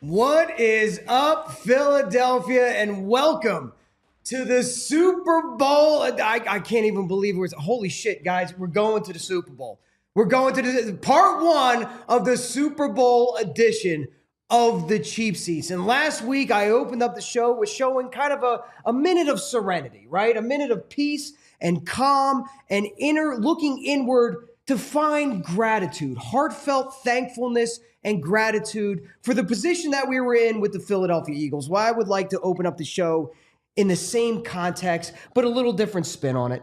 What is up, Philadelphia, and welcome to the Super Bowl. I can't even believe it. Holy shit, guys, we're going to the Super Bowl. We're going to the part one of the Super Bowl edition of the Cheap Seats. And last week, I opened up the show with showing kind of a minute of serenity, right? A minute of peace and calm and looking inward to find gratitude, heartfelt thankfulness and gratitude for the position that we were in with the Philadelphia Eagles. Well, I would like to open up the show in the same context, but a little different spin on it.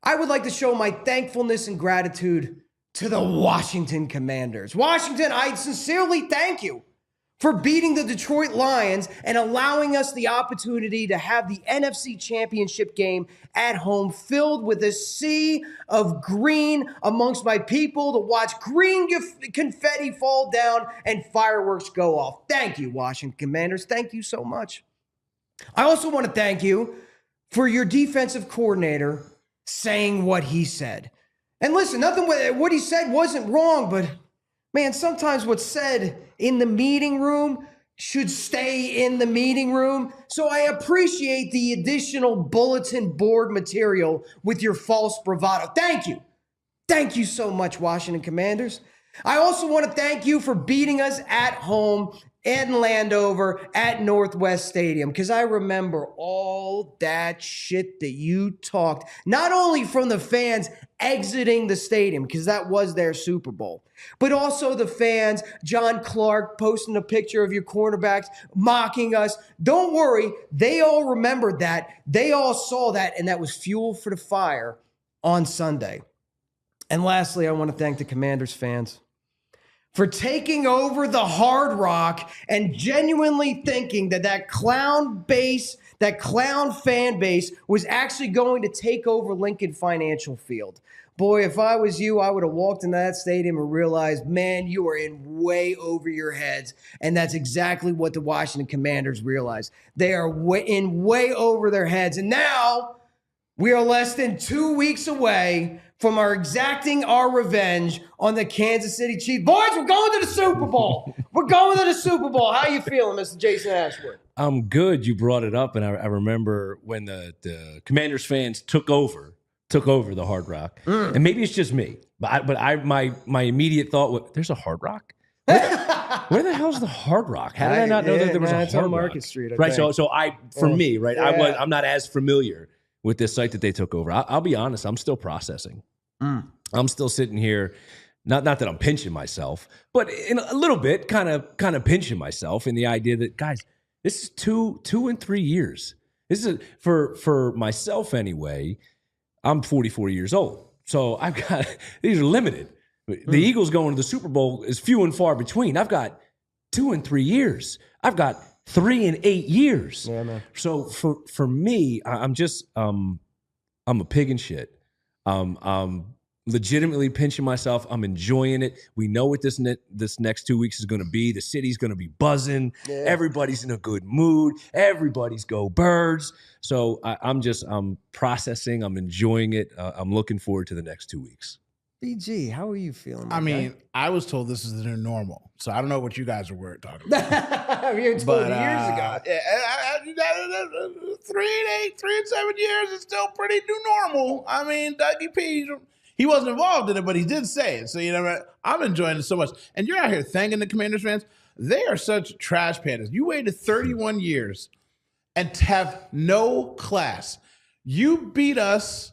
I would like to show my thankfulness and gratitude to the Washington Commanders. Washington, I sincerely thank you for beating the Detroit Lions and allowing us the opportunity to have the NFC Championship game at home filled with a sea of green amongst my people to watch green confetti fall down and fireworks go off. Thank you, Washington Commanders. Thank you so much. I also want to thank you for your defensive coordinator saying what he said. And listen, nothing what he said wasn't wrong, but man, sometimes what's said in the meeting room should stay in the meeting room. So I appreciate the additional bulletin board material with your false bravado. Thank you. Thank you so much, Washington Commanders. I also want to thank you for beating us at home in Landover at Northwest Stadium, because I remember all that shit that you talked, not only from the fans exiting the stadium, because that was their Super Bowl, but also the fans, John Clark posting a picture of your cornerbacks, mocking us. Don't worry, they all remembered that. They all saw that, and that was fuel for the fire on Sunday. And lastly, I want to thank the Commanders fans for taking over the Hard Rock and genuinely thinking that clown fan base was actually going to take over Lincoln Financial Field. Boy, if I was you, I would have walked into that stadium and realized, man, you are in way over your heads. And that's exactly what the Washington Commanders realized. They are way over their heads. And now we are less than 2 weeks away from exacting our revenge on the Kansas City Chiefs. Boys, we're going to the Super Bowl. We're going to the Super Bowl. How you feeling, Mr. Jason Ashwood? I'm good. You brought it up, and I remember when the Commanders fans took over the Hard Rock. And maybe it's just me, but my immediate thought was, there's a Hard Rock? Where the hell's the Hard Rock? How did I not know that there was a Hard Rock? On Market Street, right, so me, right, yeah. I'm not as familiar with this site that they took over. I'll be honest, I'm still processing. I'm still sitting here, not that I'm pinching myself, but in a little bit, kind of pinching myself in the idea that, guys, this is 2 and 3 years. This is for myself anyway. I'm 44 years old, so I've got these are limited. The Eagles going to the Super Bowl is few and far between. I've got 2 and 3 years. I've got 3 and 8 years. Yeah, man. So for me, I'm just I'm a pig in shit. I'm legitimately pinching myself. I'm enjoying it. We know what this next 2 weeks is going to be. The city's going to be buzzing. Yeah. Everybody's in a good mood. Everybody's go Birds. So I'm processing. I'm enjoying it. I'm looking forward to the next 2 weeks. BG, how are you feeling? I mean, I was told this is the new normal, so I don't know what you guys were talking about. You were told years ago. 3 and 7 years is still pretty new normal. I mean, Dougie P, he wasn't involved in it, but he did say it. So, you know, I'm enjoying it so much. And you're out here thanking the Commanders fans. They are such trash pandas. You waited 31 years and have no class. You beat us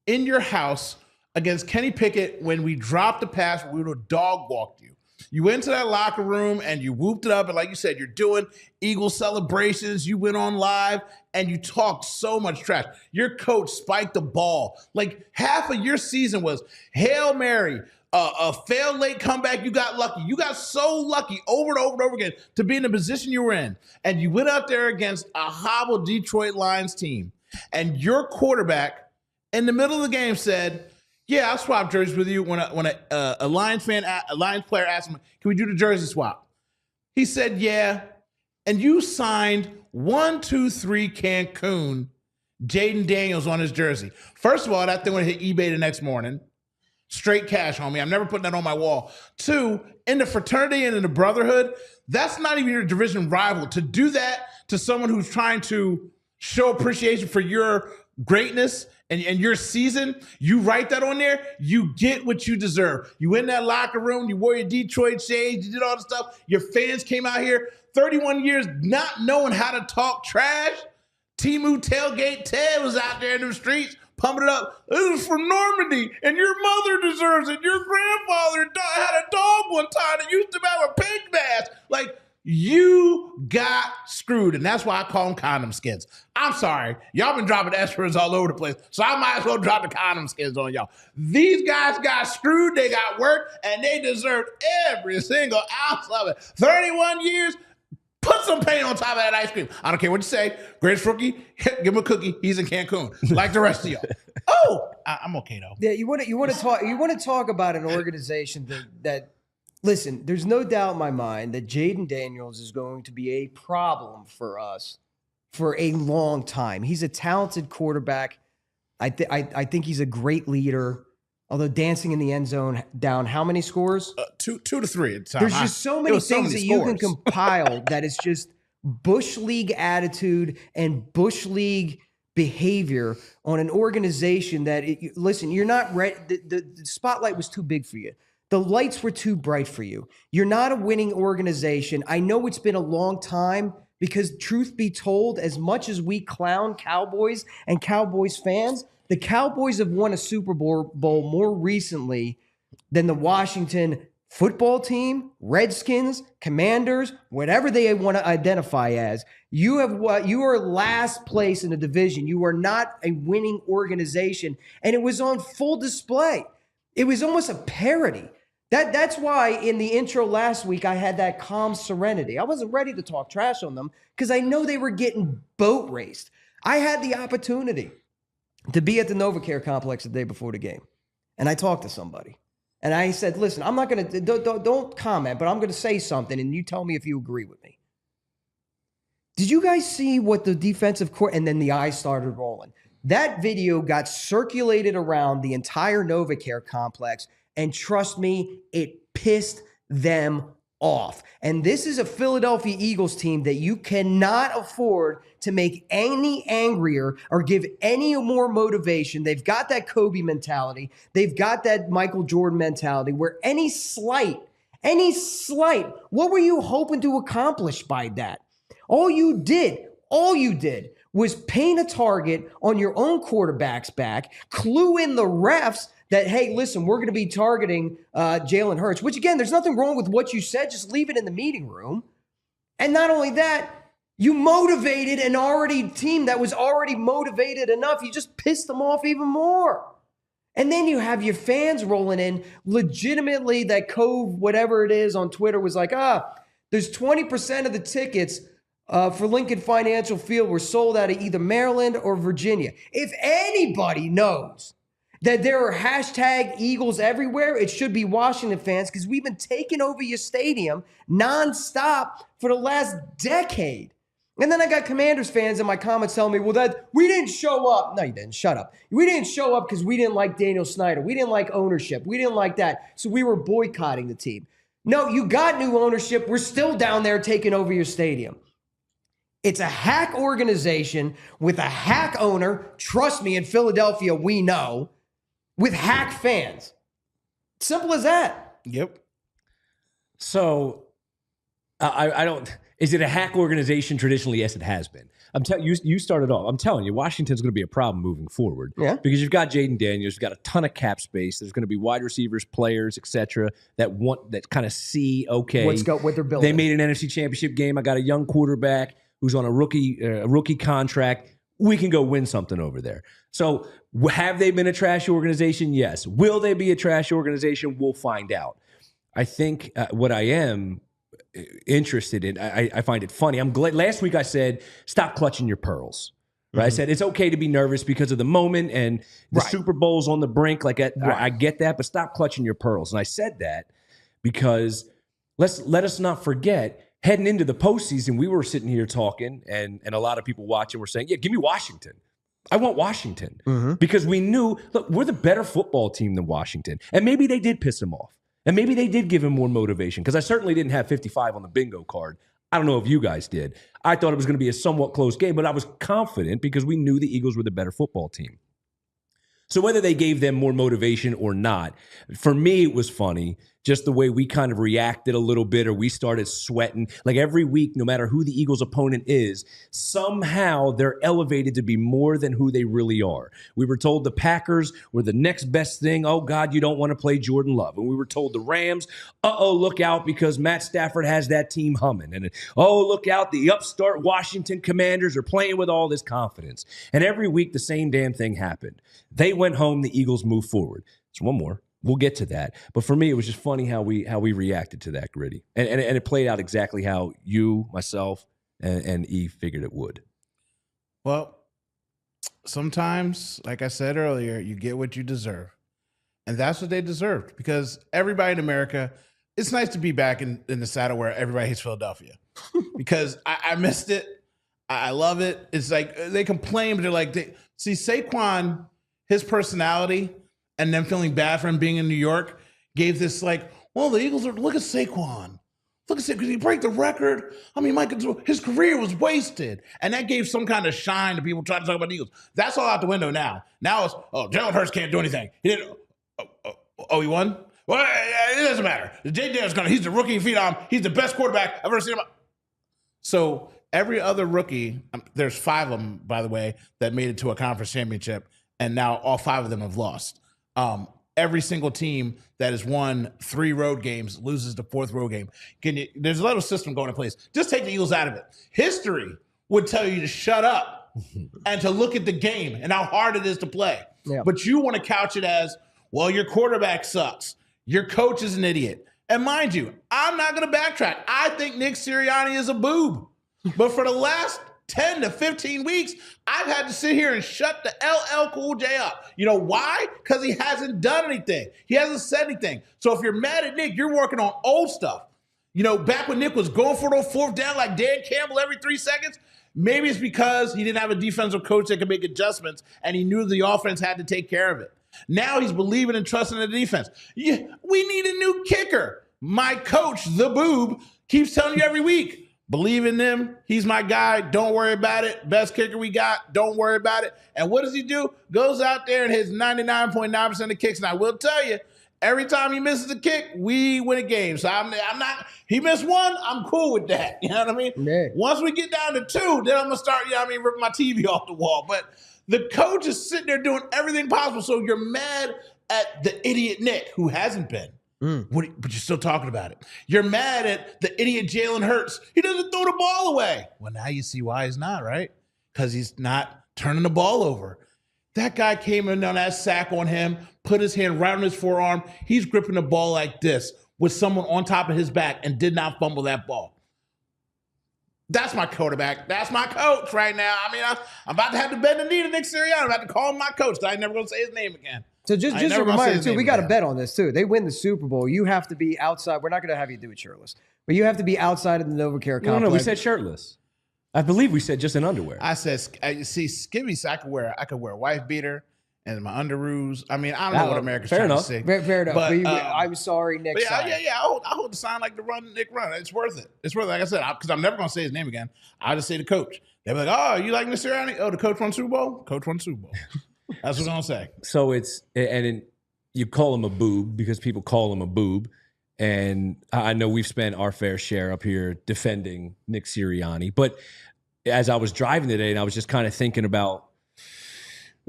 in your house against Kenny Pickett when we dropped the pass. We would have dog walked you. You went to that locker room and you whooped it up. And like you said, you're doing Eagle celebrations. You went on live and you talked so much trash. Your coach spiked the ball. Like half of your season was Hail Mary, a failed late comeback. You got lucky. You got so lucky over and over and over again to be in the position you were in. And you went out there against a hobbled Detroit Lions team. And your quarterback in the middle of the game said, yeah, I'll swap jerseys with you. When a Lions player asked him, can we do the jersey swap? He said, yeah. And you signed 1-2-3 Cancun Jaden Daniels on his jersey. First of all, that thing would hit eBay the next morning. Straight cash, homie. I'm never putting that on my wall. 2, in the fraternity and in the brotherhood, that's not even your division rival. To do that to someone who's trying to show appreciation for your greatness and your season, you write that on there, you get what you deserve. You in that locker room, you wore your Detroit shades, you did all the stuff. Your fans came out here 31 years not knowing how to talk trash. Timu Tailgate Ted was out there in the streets pumping it up. This is from Normandy, and your mother deserves it. Your grandfather had a dog one time that used to have a pig mask. Like, you got screwed, and that's why I call them condom skins. I'm sorry. Y'all been dropping S-words all over the place, so I might as well drop the condom skins on y'all. These guys got screwed, they got worked, and they deserved every single ounce of it. 31 years, put some paint on top of that ice cream. I don't care what you say. Greatest rookie, give him a cookie. He's in Cancun, like the rest of y'all. Oh, I'm okay though. Yeah, you want to talk about an organization that listen. There's no doubt in my mind that Jaden Daniels is going to be a problem for us for a long time. He's a talented quarterback. I think he's a great leader. Although dancing in the end zone down how many scores? 2 to 3 at the time. There's just so many things that you can compile that is just Bush League attitude and Bush League behavior on an organization that, listen, you're not ready. The spotlight was too big for you. The lights were too bright for you. You're not a winning organization. I know it's been a long time because, truth be told, as much as we clown Cowboys and Cowboys fans, the Cowboys have won a Super Bowl more recently than the Washington football team, Redskins, Commanders, whatever they want to identify as. You are last place in the division. You are not a winning organization, and it was on full display. It was almost a parody. That's why in the intro last week I had that calm serenity. I wasn't ready to talk trash on them because I know they were getting boat raced. I had the opportunity to be at the NovaCare complex the day before the game. And I talked to somebody. And I said, listen, I'm not going to, don't comment, but I'm going to say something and you tell me if you agree with me. Did you guys see what the defensive court, and then the eyes started rolling. That video got circulated around the entire NovaCare complex. And trust me, it pissed them off. And this is a Philadelphia Eagles team that you cannot afford to make any angrier or give any more motivation. They've got that Kobe mentality. They've got that Michael Jordan mentality where any slight, what were you hoping to accomplish by that? All you did was paint a target on your own quarterback's back, clue in the refs that, hey, listen, we're going to be targeting Jalen Hurts, which, again, there's nothing wrong with what you said. Just leave it in the meeting room. And not only that, you motivated an team that was already motivated enough. You just pissed them off even more. And then you have your fans rolling in. Legitimately, that Cove, whatever it is on Twitter, was like, there's 20% of the tickets for Lincoln Financial Field were sold out of either Maryland or Virginia. If anybody knows that there are hashtag Eagles everywhere, it should be Washington fans, because we've been taking over your stadium nonstop for the last decade. And then I got Commanders fans in my comments telling me, well, that we didn't show up. No, you didn't. Shut up. We didn't show up because we didn't like Daniel Snyder. We didn't like ownership. We didn't like that. So we were boycotting the team. No, you got new ownership. We're still down there taking over your stadium. It's a hack organization with a hack owner. Trust me, in Philadelphia, we know. With hack fans. Simple as that. Yep. So I don't, Is it a hack organization traditionally? Yes, it has been. I'm telling you, you started off. I'm telling you, Washington's going to be a problem moving forward. Yeah. Because you've got Jaden Daniels, you've got a ton of cap space. There's going to be wide receivers, players, etc. that kind of see, okay, what they're building. They made an NFC Championship game. I got a young quarterback who's on a rookie contract. We can go win something over there. So have they been a trash organization? Yes. Will they be a trash organization? We'll find out. I think what I am interested in, I find it funny. I'm glad. Last week I said, stop clutching your pearls. Right? I said it's okay to be nervous because of the moment and the Super Bowl's on the brink. Like I get that, but stop clutching your pearls. And I said that because let us not forget, heading into the postseason, we were sitting here talking, and a lot of people watching were saying, "Yeah, give me Washington. I want Washington," because we knew, look, we're the better football team than Washington, and maybe they did piss him off. And maybe they did give him more motivation, because I certainly didn't have 55 on the bingo card. I don't know if you guys did. I thought it was going to be a somewhat close game, but I was confident because we knew the Eagles were the better football team. So whether they gave them more motivation or not, for me, it was funny, just the way we kind of reacted a little bit, or we started sweating. Like every week, no matter who the Eagles' opponent is, somehow they're elevated to be more than who they really are. We were told the Packers were the next best thing. Oh, God, you don't want to play Jordan Love. And we were told the Rams, look out, because Matt Stafford has that team humming. And, look out, the upstart Washington Commanders are playing with all this confidence. And every week, the same damn thing happened. They went home, the Eagles moved forward. There's one more. We'll get to that. But for me, it was just funny how we reacted to that, Gritty. And it played out exactly how you, myself, and Eve figured it would. Well, sometimes, like I said earlier, you get what you deserve. And that's what they deserved, because everybody in America, it's nice to be back in the saddle where everybody hates Philadelphia. Because I missed it. I love it. It's like they complain, but they're like, see, Saquon, his personality and them feeling bad for him being in New York gave this like, well, the Eagles are, look at Saquon. Look at Saquon. Did he break the record? I mean, his career was wasted. And that gave some kind of shine to people trying to talk about the Eagles. That's all out the window now. Now it's, Jalen Hurts can't do anything. He didn't, he won? Well, it doesn't matter. Jay Daniels he's the rookie phenom. He's the best quarterback I've ever seen. So every other rookie, there's 5 of them, by the way, that made it to a conference championship, and now all 5 of them have lost. Every single team that has won 3 road games loses the 4th road game. There's a little system going in place. Just take the Eagles out of it. History would tell you to shut up and to look at the game and how hard it is to play. Yeah. But you want to couch it as, well, your quarterback sucks. Your coach is an idiot. And mind you, I'm not going to backtrack. I think Nick Sirianni is a boob. But for the last 10 to 15 weeks, I've had to sit here and shut the LL Cool J up. You know why? Because he hasn't done anything. He hasn't said anything. So if you're mad at Nick, you're working on old stuff. You know, back when Nick was going for those 4th down like Dan Campbell every 3 seconds, maybe it's because he didn't have a defensive coach that could make adjustments and he knew the offense had to take care of it. Now he's believing and trusting the defense. Yeah, we need a new kicker. My coach, the boob, keeps telling you every week, believe in them. He's my guy. Don't worry about it. Best kicker we got. Don't worry about it. And what does he do? Goes out there and hits 99.9% of kicks. And I will tell you, every time he misses a kick, we win a game. So I'm not, he missed 1, I'm cool with that. You know what I mean? Yeah. Once we get down to 2, then I'm going to start, ripping my TV off the wall. But the coach is sitting there doing everything possible. So you're mad at the idiot Nick, who hasn't been. But you're still talking about it. You're mad at the idiot Jalen Hurts. He doesn't throw the ball away. Well, now you see why he's not, right? Because he's not turning the ball over. That guy came in on that sack on him, put his hand right on his forearm. He's gripping the ball like this with someone on top of his back and did not fumble that ball. That's my quarterback. That's my coach right now. I mean, I'm about to have to bend the knee to Nick Sirianni. I'm about to call him my coach because I'm never going to say his name again. So just a reminder, too, we got to bet on this, too. They win the Super Bowl. You have to be outside. We're not going to have you do it shirtless. But you have to be outside of the NovaCare complex. No, we said shirtless. I believe we said just in underwear. I said, see, skivvies, I could wear a wife beater and my underoos. I mean, I don't know what America's trying to say. Fair enough. But, I'm sorry, Nick. Yeah. I hold the sign like the Nick run. It's worth it. It's worth it. Like I said, because I'm never going to say his name again. I'll just say the coach. They'll be like, oh, you like Mr. Sirianni? Oh, the coach won Super Bowl? Coach won Super Bowl. That's what I'm going to say. So you call him a boob because people call him a boob. And I know we've spent our fair share up here defending Nick Sirianni. But as I was driving today, and I was just kind of thinking about,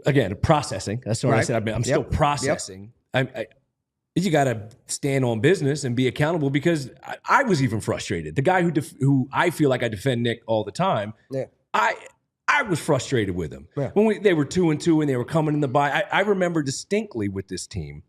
again, processing. That's what I said. I'm still processing. You got to stand on business and be accountable, because I was even frustrated. The guy who I feel like I defend Nick all the time, I was frustrated with him. Yeah. When they were 2-2 and they were coming in the bye. I remember distinctly with this team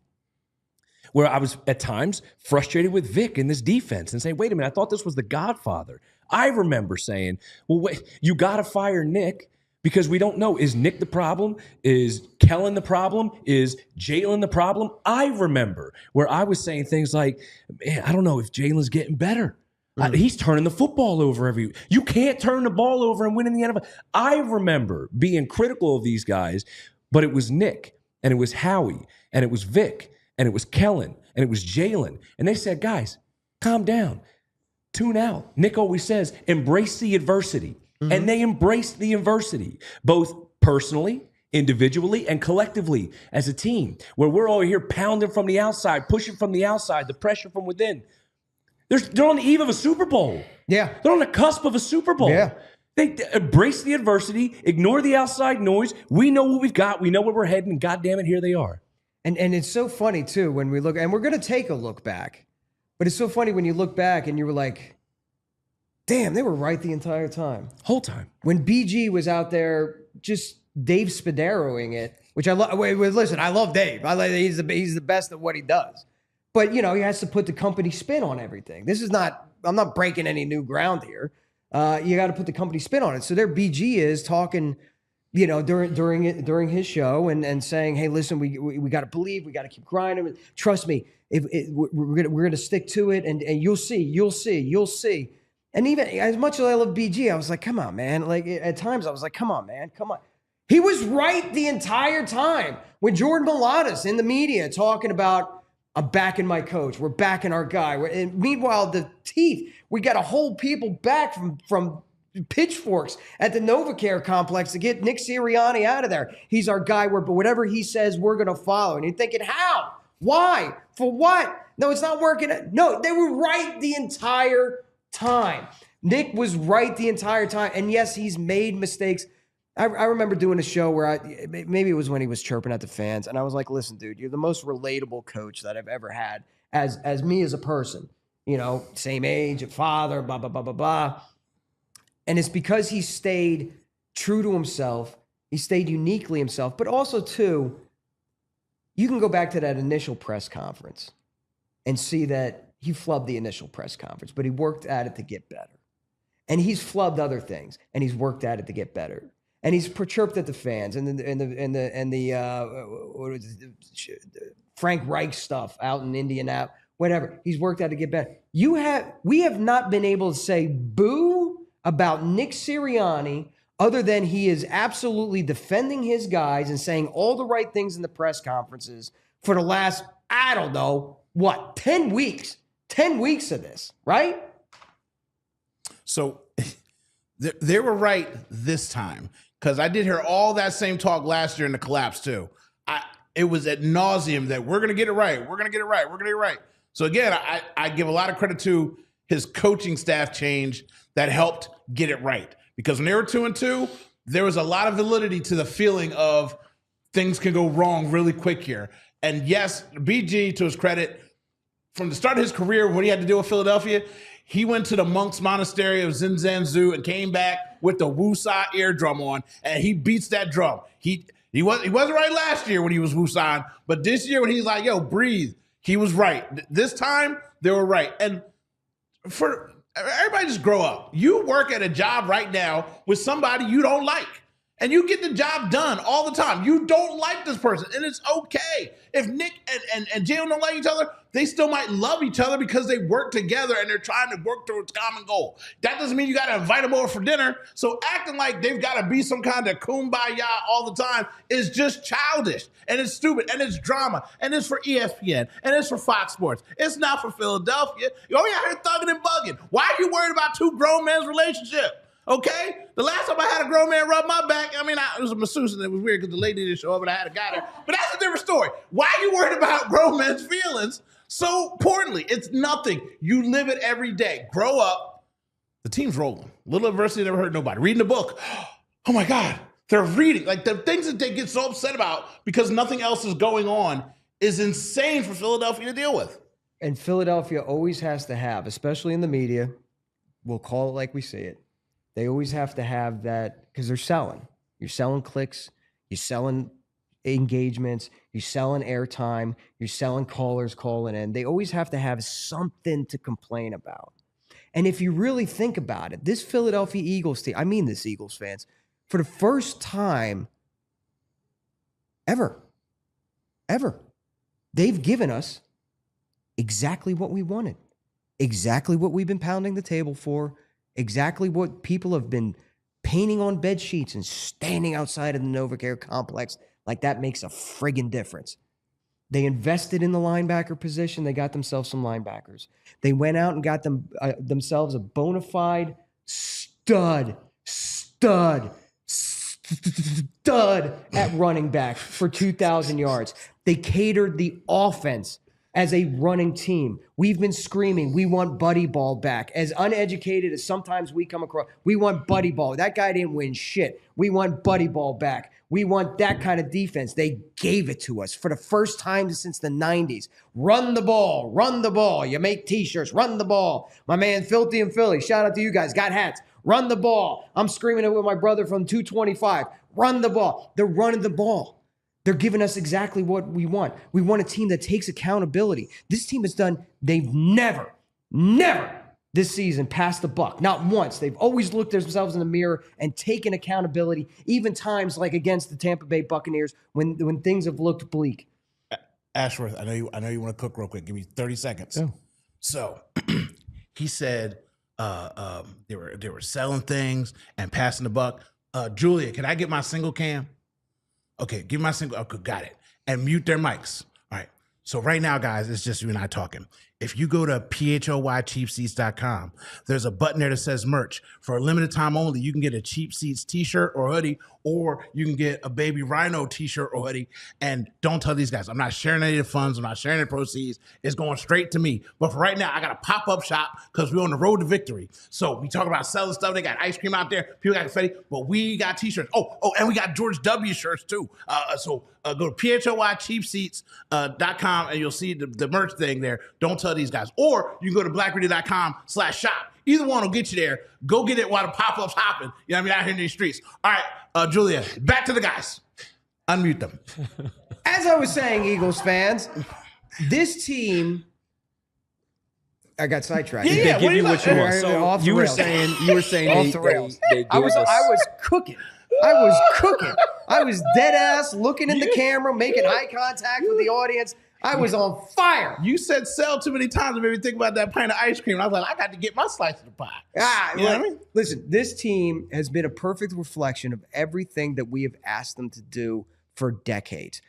where I was at times frustrated with Vic and this defense and saying, wait a minute, I thought this was the Godfather. I remember saying, well, wait, you got to fire Nick, because we don't know. Is Nick the problem? Is Kellen the problem? Is Jalen the problem? I remember where I was saying things like, man, I don't know if Jalen's getting better. He's turning the football over you can't turn the ball over and win in the NFL. I remember being critical of these guys, but it was Nick, and it was Howie, and it was Vic, and it was Kellen, and it was Jalen. And they said, guys, calm down, tune out. Nick always says, embrace the adversity. Mm-hmm. And they embraced the adversity, both personally, individually, and collectively as a team, where we're all here pounding from the outside, pushing from the outside, the pressure from within. They're on the eve of a Super Bowl. Yeah. They're on the cusp of a Super Bowl. Yeah. They embrace the adversity, ignore the outside noise. We know what we've got. We know where we're heading. And God damn it, here they are. And it's so funny, too, when we look, and we're going to take a look back, but it's so funny when you look back and you were like, damn, they were right the entire time. Whole time. When BG was out there just Dave Spaderoing it, which I love. Listen, I love Dave. He's the best at what he does. But, you know, he has to put the company spin on everything. This is not, I'm not breaking any new ground here. You got to put the company spin on it. So there BG is talking, you know, during his show and saying, hey, listen, we got to believe, we got to keep grinding. Trust me, we're going to stick to it, and you'll see. And even as much as I love BG, I was like, come on, man. Like, at times I was like, come on, man, come on. He was right the entire time. When Jordan Mailata's in the media talking about, I'm backing my coach, we're backing our guy. And meanwhile, the teeth, we got to hold people back from pitchforks at the NovaCare complex to get Nick Sirianni out of there. He's our guy, but whatever he says, we're going to follow. And you're thinking, how? Why? For what? No, it's not working. No, they were right the entire time. Nick was right the entire time. And yes, he's made mistakes. I remember doing a show where maybe it was when he was chirping at the fans, and I was like, listen, dude, you're the most relatable coach that I've ever had as me as a person. You know, same age, a father, blah, blah, blah, blah, blah. And it's because he stayed true to himself. He stayed uniquely himself. But also, too, you can go back to that initial press conference and see that he flubbed the initial press conference, but he worked at it to get better. And he's flubbed other things, and he's worked at it to get better. And he's chirped at the fans and the Frank Reich stuff out in Indianapolis, whatever. He's worked out to get better. We have not been able to say boo about Nick Sirianni, other than he is absolutely defending his guys and saying all the right things in the press conferences for the last, I don't know, 10 weeks? 10 weeks of this, right? So they were right this time. Because I did hear all that same talk last year in the collapse too. It was ad nauseum that we're going to get it right. We're going to get it right. We're going to get it right. So again, I give a lot of credit to his coaching staff change that helped get it right. Because when they were 2-2, there was a lot of validity to the feeling of things can go wrong really quick here. And yes, BG, to his credit, from the start of his career, when he had to deal with Philadelphia, he went to the monks' monastery of Zinzanzu and came back with the Wusa eardrum on, and he beats that drum. He wasn't right last year when he was Wusan, but this year when he's like, yo, breathe, he was right. This time, they were right. And for everybody, just grow up. You work at a job right now with somebody you don't like, and you get the job done all the time. You don't like this person, and it's okay. If Nick and Jalen don't like each other, they still might love each other because they work together and they're trying to work towards a common goal. That doesn't mean you got to invite them over for dinner. So acting like they've got to be some kind of kumbaya all the time is just childish, and it's stupid, and it's drama, and it's for ESPN, and it's for Fox Sports. It's not for Philadelphia. You're out here thugging and bugging. Why are you worried about two grown men's relationship? Okay? The last time I had a grown man rub my back, it was a masseuse, and it was weird because the lady didn't show up and I had a guy there. But that's a different story. Why are you worried about grown men's feelings so importantly. It's nothing. You live it every day. Grow up. The team's rolling. Little adversity never hurt nobody. Reading a book. Oh my God. They're reading. Like the things that they get so upset about because nothing else is going on is insane for Philadelphia to deal with. And Philadelphia always has to have, especially in the media, we'll call it like we see it. They always have to have that because they're selling. You're selling clicks. You're selling engagements. You're selling airtime. You're selling callers calling in. They always have to have something to complain about. And if you really think about it, this Philadelphia Eagles team, I mean this, Eagles fans, for the first time ever, they've given us exactly what we wanted, exactly what we've been pounding the table for, exactly what people have been painting on bed sheets and standing outside of the NovaCare complex like that makes a friggin' difference. They invested in the linebacker position. They got themselves some linebackers. They went out and got themselves a bona fide stud at running back for 2,000 yards. They catered the offense as a running team. We've been screaming, we want Buddy Ball back. As uneducated as sometimes we come across, we want Buddy Ball. That guy didn't win shit. We want Buddy Ball back. We want that kind of defense. They gave it to us for the first time since the 90s. Run the ball, run the ball. You make t-shirts, run the ball. My man Filthy and Philly, shout out to you guys, got hats. Run the ball. I'm screaming it with my brother from 225. Run the ball. They're running the ball. They're giving us exactly what we want. We want a team that takes accountability. This team has done, they've never this season passed the buck. Not once. They've always looked themselves in the mirror and taken accountability, even times like against the Tampa Bay Buccaneers when things have looked bleak. Ashworth, I know you want to cook real quick. Give me 30 seconds. Yeah. So he said they were selling things and passing the buck. Julia, can I get my single cam? Okay, give me my single. Okay, got it. And mute their mics. All right. So right now, guys, it's just you and I talking. If you go to PHLYcheapseats.com, there's a button there that says merch. For a limited time only, you can get a Cheap Seats t-shirt or hoodie, or you can get a Baby Rhino t-shirt or hoodie. And don't tell these guys, I'm not sharing any of the funds. I'm not sharing the proceeds. It's going straight to me. But for right now, I got a pop-up shop because we're on the road to victory. So we talk about selling stuff. They got ice cream out there. People got confetti, but we got t-shirts. Oh, and we got George W. shirts too. So go to PHLYcheapseats.com and you'll see the merch thing there. Don't tell these guys. Or you can go to blackradio.com/shop. Either one will get you there. Go get it while the pop-up's hopping. You know what I mean? Out here in these streets. All right, Julia, back to the guys. Unmute them. As I was saying, Eagles fans, this team, I got sidetracked. Yeah, give you what you want. So you were saying off the rails. I was cooking. I was dead ass looking in the camera, making eye contact with the audience. I was on fire. You said sell too many times. It made me think about that pint of ice cream. I was like, I got to get my slice of the pie. You know what I mean? Listen, this team has been a perfect reflection of everything that we have asked them to do for decades.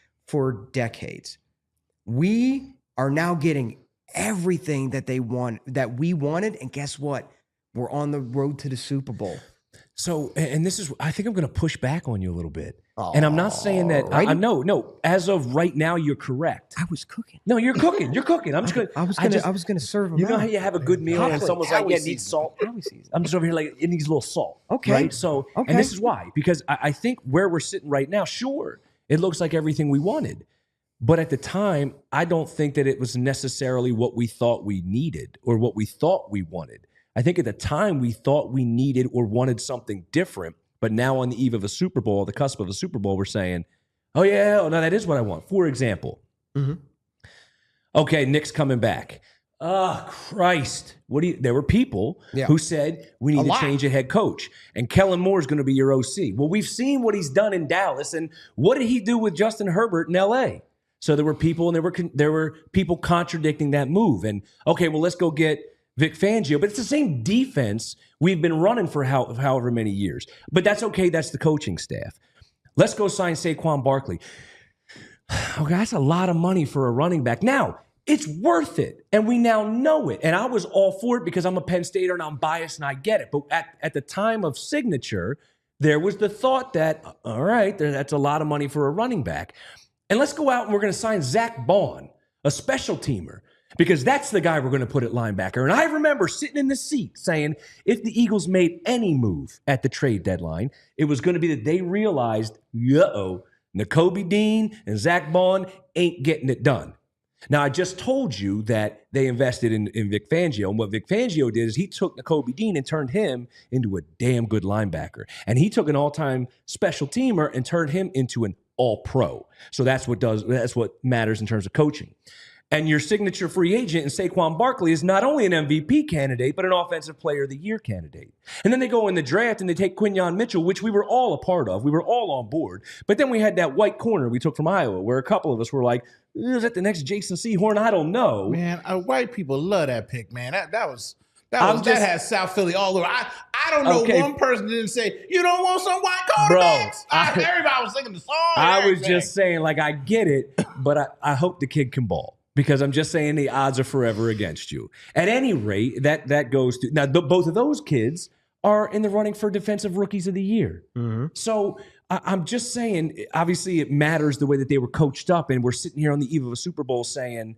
We are now getting everything that we wanted. And guess what? We're on the road to the Super Bowl. So, and this is, I think I'm going to push back on you a little bit. And I'm not saying that, right? No, as of right now, you're correct. I was cooking. No, you're cooking. I'm just going to, I was going to serve them. You know how you have a good meal and someone's like, yeah, it needs salt. I'm just over here like, it needs a little salt. Okay. Right? So, and this is why, because I think where we're sitting right now, sure, it looks like everything we wanted. But at the time, I don't think that it was necessarily what we thought we needed or what we thought we wanted. I think at the time we thought we needed or wanted something different, but now on the eve of a Super Bowl, the cusp of a Super Bowl, we're saying, oh yeah, no, that is what I want. For example, okay, Nick's coming back. Oh, Christ. There were people who said we need to change a head coach and Kellen Moore is going to be your OC. Well, we've seen what he's done in Dallas, and what did he do with Justin Herbert in LA? So there were people, and there were people contradicting that move. And okay, well, let's go get Vic Fangio, but it's the same defense we've been running for however many years. But that's okay. That's the coaching staff. Let's go sign Saquon Barkley. Okay, that's a lot of money for a running back. Now, it's worth it, and we now know it. And I was all for it because I'm a Penn Stater and I'm biased and I get it. But at the time of signature, there was the thought that, all right, that's a lot of money for a running back. And let's go out and we're going to sign Zach Bond, a special teamer. because that's the guy we're going to put at linebacker. And I remember sitting in the seat saying, if the Eagles made any move at the trade deadline, it was going to be that they realized, Nakobe Dean and Zach Bond ain't getting it done. Now, I just told you that they invested in Vic Fangio. And what Vic Fangio did is he took Nakobe Dean and turned him into a damn good linebacker. And he took an all-time special teamer and turned him into an all-pro. So that's what matters in terms of coaching. And your signature free agent in Saquon Barkley is not only an MVP candidate, but an Offensive Player of the Year candidate. And then they go in the draft and they take Quinyon Mitchell, which we were all a part of. We were all on board. But then we had that white corner we took from Iowa, where a couple of us were like, is that the next Jason Sehorn? I don't know. Man, white people love that pick, man. That has South Philly all over. I don't know one person didn't say, you don't want some white quarterbacks? Everybody was singing the song. I was just saying, like, I get it, but I hope the kid can ball. Because I'm just saying the odds are forever against you. At any rate, that goes to now. Both of those kids are in the running for Defensive Rookies of the Year. Mm-hmm. So I'm just saying, obviously, it matters the way that they were coached up, and we're sitting here on the eve of a Super Bowl saying,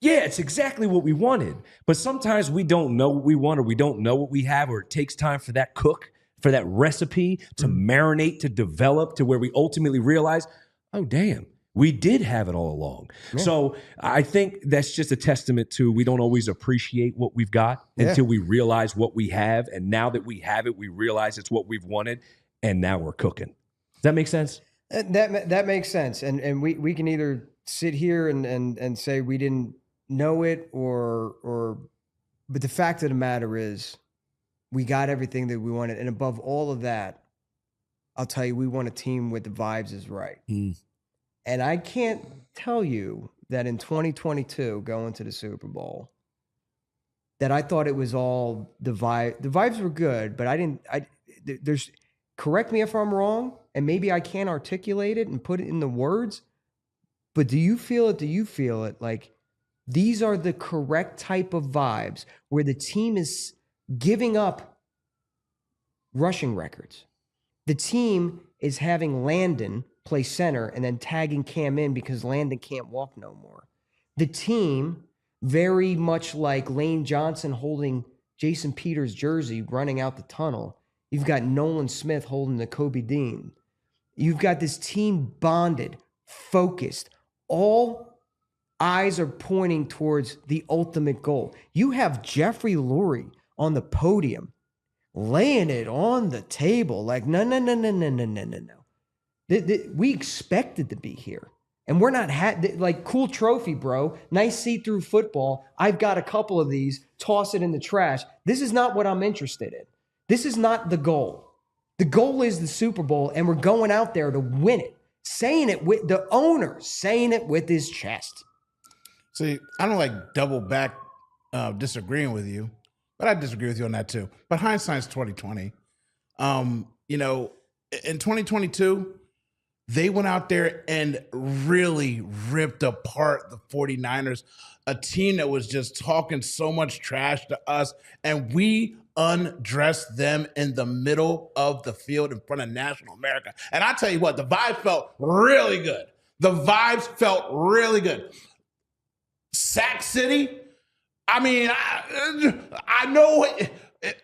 yeah, it's exactly what we wanted. But sometimes we don't know what we want, or we don't know what we have, or it takes time for that cook, for that recipe to marinate, to develop, to where we ultimately realize, oh, damn. We did have it all along. Yeah. So I think that's just a testament to we don't always appreciate what we've got until we realize what we have. And now that we have it, we realize it's what we've wanted. And now we're cooking. Does that make sense? That makes sense. And we can either sit here and say we didn't know it but the fact of the matter is we got everything that we wanted. And above all of that, I'll tell you, we want a team with the vibes is right. And I can't tell you that in 2022, going to the Super Bowl, that I thought it was all the vibe. The vibes were good, but correct me if I'm wrong, and maybe I can't articulate it and put it in the words, but do you feel it? Like these are the correct type of vibes where the team is giving up rushing records. The team is having Landon play center and then tagging Cam in because Landon can't walk no more. The team, very much like Lane Johnson holding Jason Peters' jersey running out the tunnel. You've got Nolan Smith holding the Kobe Dean. You've got this team bonded, focused. All eyes are pointing towards the ultimate goal. You have Jeffrey Lurie on the podium laying it on the table like, no. We expected to be here. And we're not like cool trophy, bro. Nice see-through football. I've got a couple of these. Toss it in the trash. This is not what I'm interested in. This is not the goal. The goal is the Super Bowl, and we're going out there to win it. Saying it with the owner, saying it with his chest. See, I don't like double back disagreeing with you, but I disagree with you on that too. But hindsight's 2020. In 2022, they went out there and really ripped apart the 49ers, a team that was just talking so much trash to us, and we undressed them in the middle of the field in front of National America. And I tell you what, the vibes felt really good. Sac City, I mean, I know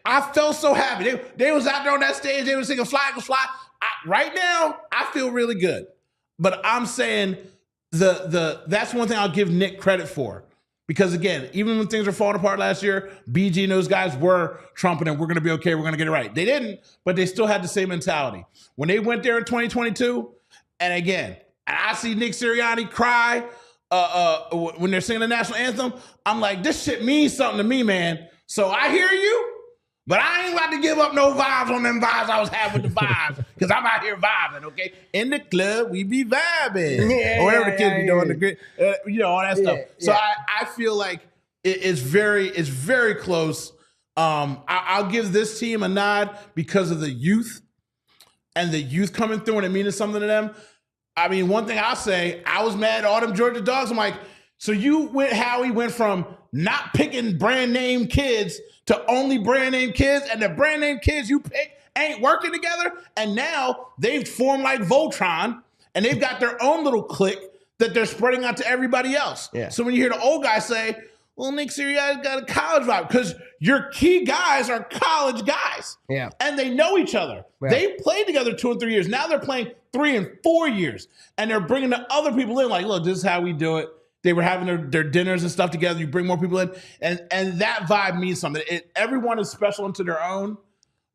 I felt so happy. They was out there on that stage. They were singing Fly, Eagles Fly. Right now, I feel really good. But I'm saying that's one thing I'll give Nick credit for. Because again, even when things were falling apart last year, BG and those guys were trumpeting, we're going to be okay, we're going to get it right. They didn't, but they still had the same mentality. When they went there in 2022, and again, I see Nick Sirianni cry when they're singing the national anthem, I'm like, this shit means something to me, man. So I hear you. But I ain't about to give up no vibes on them vibes I was having with the vibes because I'm out here vibing, okay? In the club, we be vibing. Or whatever the kids be doing, the grid, all that stuff. So I feel like it's very close. I'll give this team a nod because of the youth and the youth coming through and it meaning something to them. I mean, one thing I'll say, I was mad at all them Georgia dogs. I'm like, so Howie went from not picking brand name kids to only brand name kids, and the brand name kids you pick ain't working together, and now they've formed like Voltron, and they've got their own little clique that they're spreading out to everybody else. Yeah. So when you hear the old guy say, well, Nick Sirianni's got a college vibe because your key guys are college guys. Yeah. And they know each other. Yeah. They played together 2 and 3 years. Now they're playing 3 and 4 years. And they're bringing the other people in like, look, this is how we do it. They were having their dinners and stuff together. You bring more people in. And that vibe means something. Everyone is special into their own.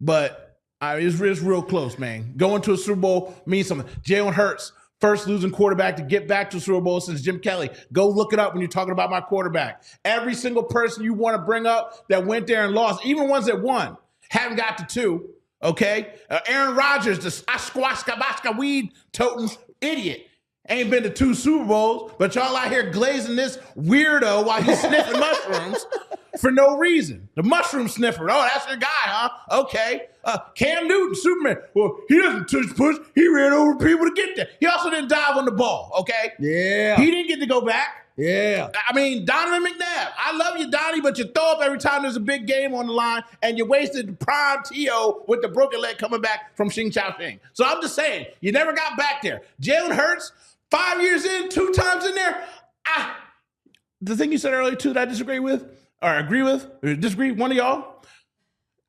But it's real close, man. Going to a Super Bowl means something. Jalen Hurts, first losing quarterback to get back to a Super Bowl since Jim Kelly. Go look it up when you're talking about my quarterback. Every single person you want to bring up that went there and lost, even ones that won, haven't got to 2, okay? Aaron Rodgers, the squash weed toting idiot. Ain't been to 2 Super Bowls, but y'all out here glazing this weirdo while he's sniffing mushrooms for no reason. The mushroom sniffer. Oh, that's your guy, huh? Okay. Cam Newton, Superman. Well, he doesn't push. He ran over people to get there. He also didn't dive on the ball, okay? Yeah. He didn't get to go back. Yeah. I mean, Donovan McNabb. I love you, Donnie, but you throw up every time there's a big game on the line, and you wasted the prime T.O. with the broken leg coming back from Xing Chao Xing. So I'm just saying, you never got back there. Jalen Hurts, 5 years in, 2 times in there. The thing you said earlier, too, that I disagree with, or agree with, or disagree, one of y'all,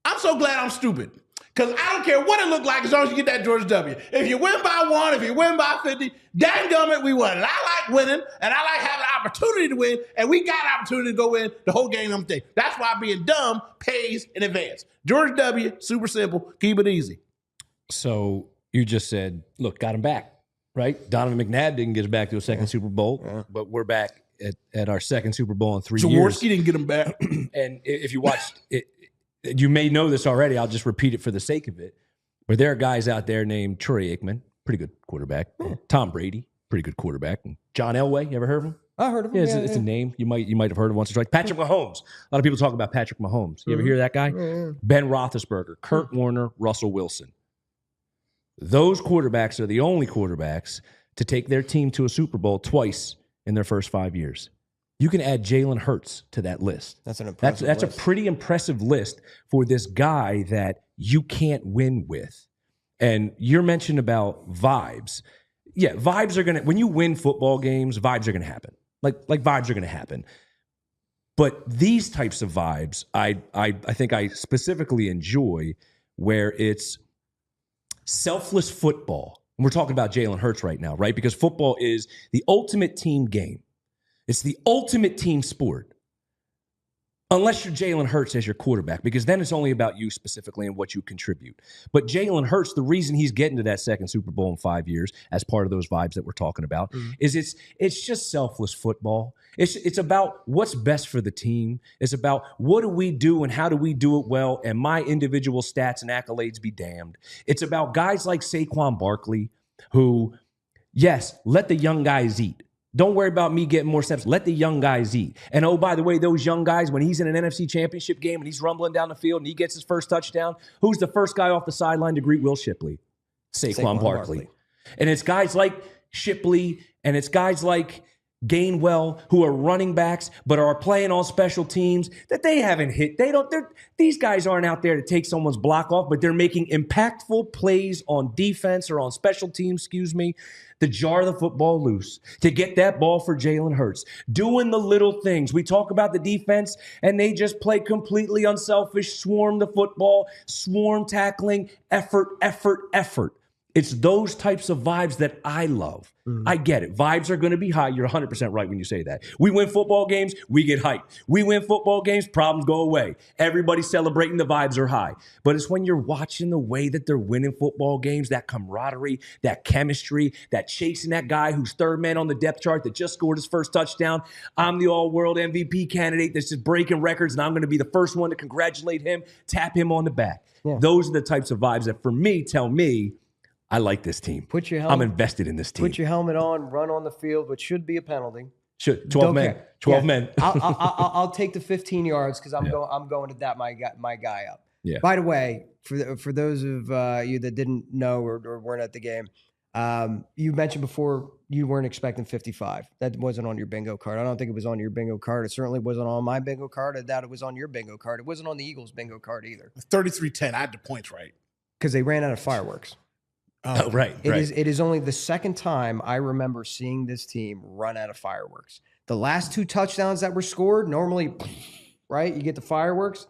I'm so glad I'm stupid. Because I don't care what it looked like as long as you get that George W. If you win by 1, if you win by 50, dadgummit, we won. And I like winning, and I like having an opportunity to win, and we got an opportunity to go win the whole game. That's why being dumb pays in advance. George W., super simple, keep it easy. So you just said, look, got him back, right? Donovan McNabb didn't get us back to a second Super Bowl, but we're back at our second Super Bowl in 3 years. Jaworski didn't get him back. And if you watched it, you may know this already. I'll just repeat it for the sake of it. But there are guys out there named Troy Aikman, pretty good quarterback. Tom Brady, pretty good quarterback. And John Elway, you ever heard of him? I heard of him. Yeah, it's a name you might have heard of once or twice. Patrick Mahomes. A lot of people talk about Patrick Mahomes. You ever hear that guy? Ben Roethlisberger, Kurt Warner, Russell Wilson. Those quarterbacks are the only quarterbacks to take their team to a Super Bowl twice in their first 5 years. You can add Jalen Hurts to that list. That's an impressive That's list. a pretty impressive list for this guy that you can't win with. And you're mentioning about vibes. Yeah, vibes are gonna, when you win football games, vibes are gonna happen. Like vibes are gonna happen. But these types of vibes, I think I specifically enjoy where it's selfless football. And we're talking about Jalen Hurts right now, right? Because football is the ultimate team game. It's the ultimate team sport. Unless you're Jalen Hurts as your quarterback, because then it's only about you specifically and what you contribute. But Jalen Hurts, the reason he's getting to that second Super Bowl in 5 years, as part of those vibes that we're talking about, is it's just selfless football. It's about what's best for the team. It's about what do we do and how do we do it well, and my individual stats and accolades be damned. It's about guys like Saquon Barkley who, yes, let the young guys eat. Don't worry about me getting more steps. Let the young guys eat. And oh, by the way, those young guys, when he's in an NFC championship game and he's rumbling down the field and he gets his first touchdown, who's the first guy off the sideline to greet Will Shipley? Saquon Barkley. And it's guys like Shipley and it's guys like Gainwell who are running backs but are playing on special teams that they haven't hit. These guys aren't out there to take someone's block off, but they're making impactful plays on defense or on special teams, to jar the football loose, to get that ball for Jalen Hurts, doing the little things. We talk about the defense, and they just play completely unselfish, swarm the football, swarm tackling, effort. It's those types of vibes that I love. I get it. Vibes are going to be high. You're 100% right when you say that. We win football games, we get hyped. We win football games, problems go away. Everybody's celebrating, the vibes are high. But it's when you're watching the way that they're winning football games, that camaraderie, that chemistry, that chasing that guy who's third man on the depth chart that just scored his first touchdown. I'm the all-world MVP candidate that's just breaking records, and I'm going to be the first one to congratulate him, tap him on the back. Yeah. Those are the types of vibes that, for me, tell me, I like this team. I'm invested in this team. Put your helmet on, run on the field, which should be a penalty. 12 men. 12 men. I'll take the 15 yards because I'm going to dap my guy up. Yeah. By the way, for those of you that didn't know or weren't at the game, you mentioned before you weren't expecting 55. That wasn't on your bingo card. I don't think it was on your bingo card. It certainly wasn't on my bingo card. I doubt it was on your bingo card. It wasn't on the Eagles' bingo card either. 33-10. I had the points right because they ran out of fireworks. Right. It is only the second time I remember seeing this team run out of fireworks. the last 2 touchdowns that were scored, normally, right, you get the fireworks.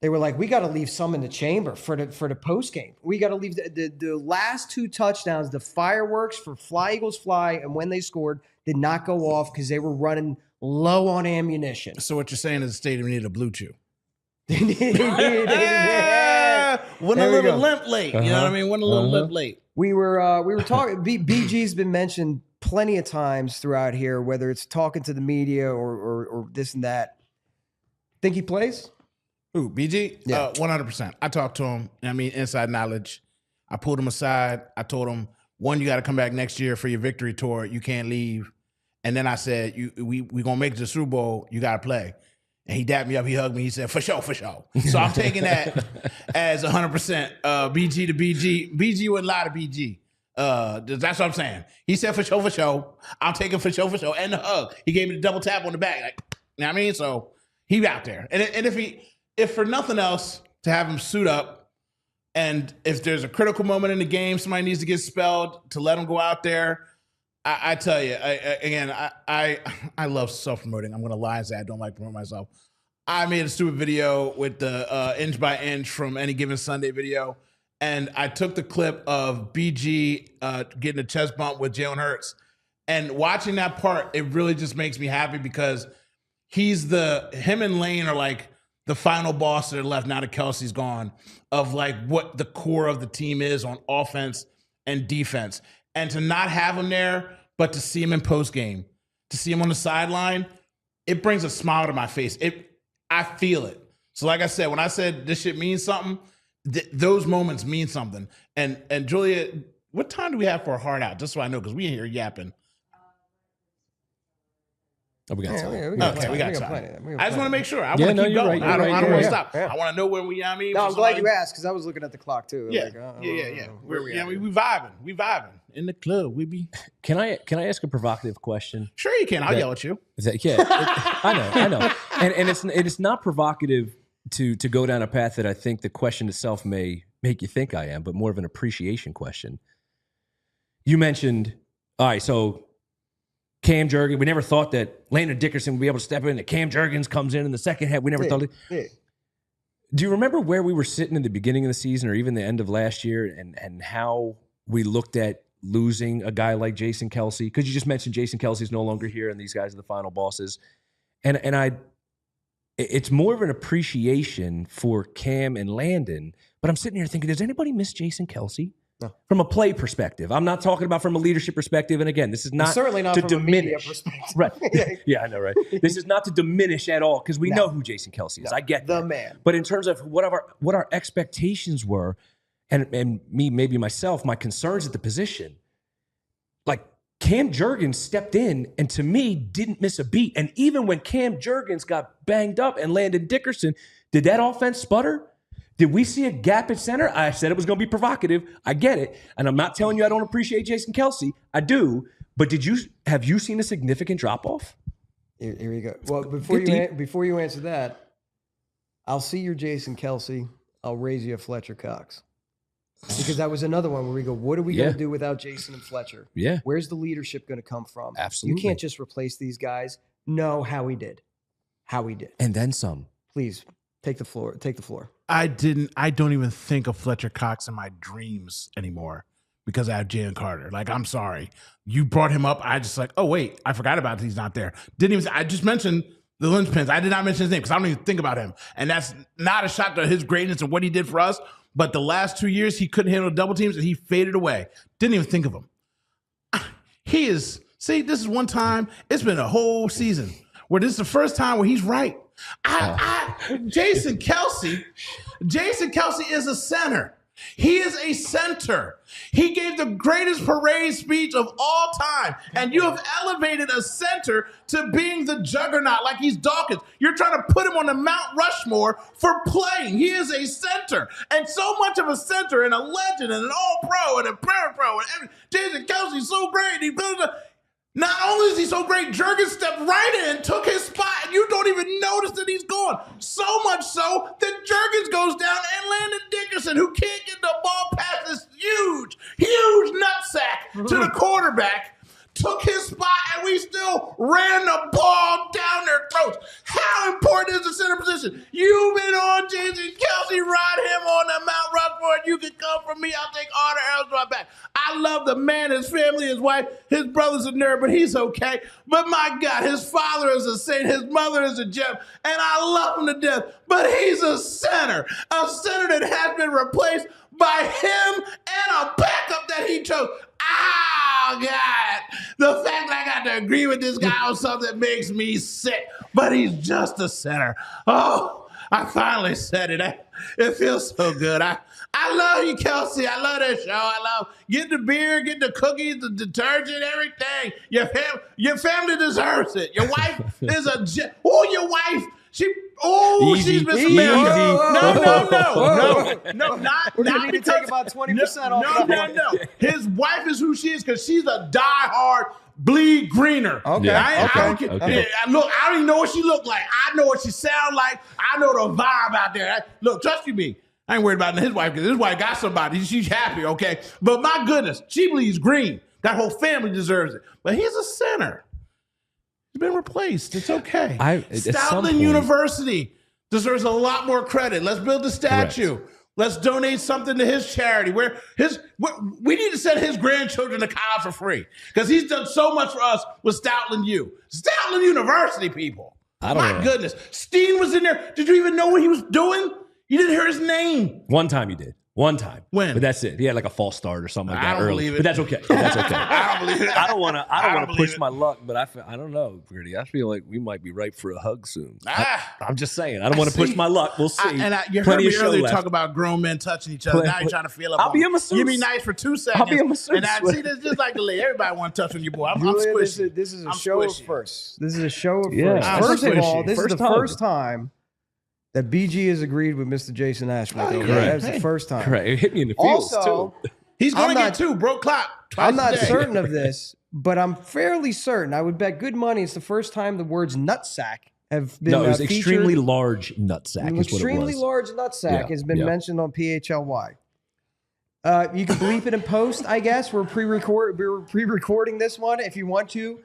They were like, we got to leave some in the chamber for the post game. We got to leave the last 2 touchdowns, the fireworks for Fly Eagles Fly, and when they scored, did not go off because they were running low on ammunition. So what you're saying is the stadium needed a blue chew. Yeah. Went a little limp late. You know what I mean? Went a little limp late. We were talking. BG's been mentioned plenty of times throughout here, whether it's talking to the media or this and that. Think he plays? Ooh, BG? Yeah. 100%. I talked to him. I mean, inside knowledge. I pulled him aside. I told him, one, you got to come back next year for your victory tour. You can't leave. And then I said, we going to make it to the Super Bowl. You got to play. And he dapped me up. He hugged me. He said, for sure, for sure. So I'm taking that as 100% BG to BG. BG wouldn't lie to BG. That's what I'm saying. He said, for sure, for sure. I'm taking for sure, for sure. And the hug. He gave me the double tap on the back. Like, you know what I mean? So he out there. And if for nothing else, to have him suit up, and if there's a critical moment in the game, somebody needs to get expelled, to let him go out there. I tell you, I love self-promoting. I'm going to lie and say I don't like to promote myself. I made a stupid video with the inch by inch from Any Given Sunday video, and I took the clip of BG getting a chest bump with Jalen Hurts. And watching that part, it really just makes me happy because him and Lane are like the final boss that are left now that Kelce's gone, of like what the core of the team is on offense and defense. And to not have him there, but to see him in post game, to see him on the sideline, it brings a smile to my face. I feel it. So like I said, when I said this shit means something, those moments mean something. And Julia, what time do we have for a hard out? Just so I know, because we in here yapping. Oh, we got time. We got time. I just want to make sure. I want to keep going. Right, I don't want to stop. Yeah. I want to know when we. I mean, No, I'm glad you asked because I was looking at the clock too. Yeah, Like, we vibing. We vibing in the club. We be. Can I ask a provocative question? Sure, you can. I'll yell at you. I know. And it's not provocative to go down a path that I think the question itself may make you think I am, but more of an appreciation question. You mentioned, all right, so Cam Jurgens, we never thought that Landon Dickerson would be able to step in, that Cam Jurgens comes in the second half. We never thought it. Yeah. Do you remember where we were sitting in the beginning of the season or even the end of last year and how we looked at losing a guy like Jason Kelce? Because you just mentioned Jason Kelce's no longer here and these guys are the final bosses. And it's more of an appreciation for Cam and Landon, but I'm sitting here thinking, does anybody miss Jason Kelce? No. From a play perspective. I'm not talking about from a leadership perspective. And again, this is not certainly not to from diminish. A media perspective. Right. Yeah, I know, right? This is not to diminish at all because we know who Jason Kelce is. I get the that. man. But in terms of what our expectations were, and me, maybe myself, my concerns at the position, like Cam Jurgens stepped in and to me didn't miss a beat. And even when Cam Jurgens got banged up and Landon Dickerson, did that offense sputter? Did we see a gap at center? I said it was going to be provocative. I get it. And I'm not telling you I don't appreciate Jason Kelce. I do. But have you seen a significant drop-off? Here you go. Well, before you answer that, I'll see your Jason Kelce. I'll raise you a Fletcher Cox. Because that was another one where we go, what are we going to do without Jason and Fletcher? Yeah. Where's the leadership going to come from? Absolutely. You can't just replace these guys. No, Howie did. And then some. Please, take the floor. I don't even think of Fletcher Cox in my dreams anymore because I have Jalen Carter. Like, I'm sorry. You brought him up. I just like, oh, wait, I forgot about it. He's not there. I just mentioned the linchpins. I did not mention his name because I don't even think about him. And that's not a shot to his greatness and what he did for us. But the last 2 years, he couldn't handle double teams and he faded away. Didn't even think of him. This is one time. It's been a whole season where this is the first time where he's right. Jason Kelce is a center. He is a center. He gave the greatest parade speech of all time. And you have elevated a center to being the juggernaut like he's Dawkins. You're trying to put him on the Mount Rushmore for playing. He is a center. And so much of a center and a legend and an all-pro and a para-pro. And Jason Kelce's so great. Not only is he so great, Jurgens stepped right in, took his spot, and you don't even notice that he's gone. So much so that Jurgens goes down and Landon Dickerson, who can't get the ball past this huge nutsack to the quarterback, took his spot, and we still still ran the ball down their throats. How important is the center position? You've been on Jason Kelce, ride him on the Mount Rushmore. You can come from me. I'll take all the arrows to my back. I love the man, his family, his wife. His brother's a nerd, but he's okay. But my God, his father is a saint. His mother is a gem. And I love him to death. But he's a center that has been replaced by him and a backup that he chose. Oh, God. The fact that I got to agree with this guy on something makes me sick. But he's just a center. Oh, I finally said it. It feels so good. I love you, Kelce. I love that show. I love getting the beer, getting the cookies, the detergent, everything. Your family deserves it. Your wife is a your wife. She's Miss America. No, We're gonna need to take about 20% off. No. His wife is who she is because she's a diehard bleed greener. Okay. Look, I don't even know what she looked like. I know what she sound like. I know the vibe out there. Look, trust you me. I ain't worried about his wife because his wife got somebody. She's happy, okay? But my goodness, she bleeds green. That whole family deserves it. But he's a center. He's been replaced. It's okay. Stoutland University deserves a lot more credit. Let's build a statue. Correct. Let's donate something to his charity. We need to send his grandchildren to college for free because he's done so much for us with Stoutland U. Stoutland University, people. My goodness. Steen was in there. Did you even know what he was doing? You didn't hear his name. One time you did. One time. When? But that's it. He had like a false start or something like that early. Believe it. But that's okay. That's okay. I don't believe it. I don't want to push my luck, but I don't know, Gritty. I feel like we might be ripe for a hug soon. I'm just saying. I don't want to push my luck. We'll see. You heard me earlier talk about grown men touching each other. Now you're trying to feel up. I'll be a masseuse. You be nice for 2 seconds. I'll be a masseuse. And I see this just like the lady. Everybody want to touch on your boy. I'm squishy. This is a show of firsts. This is a show of Yeah. firsts. First of all, this is the first time that BG has agreed with Mr. Jason Ashworth. That's the first time. Correct. It hit me in the feels, also, too. He's going to get 2. Broke clock. I'm not certain of this, but I'm fairly certain. I would bet good money it's the first time the words nutsack have been it was featured. extremely large nutsack. An extremely large nutsack has been mentioned on PHLY. You can bleep it in post, I guess. We're pre-recording this one. If you want to,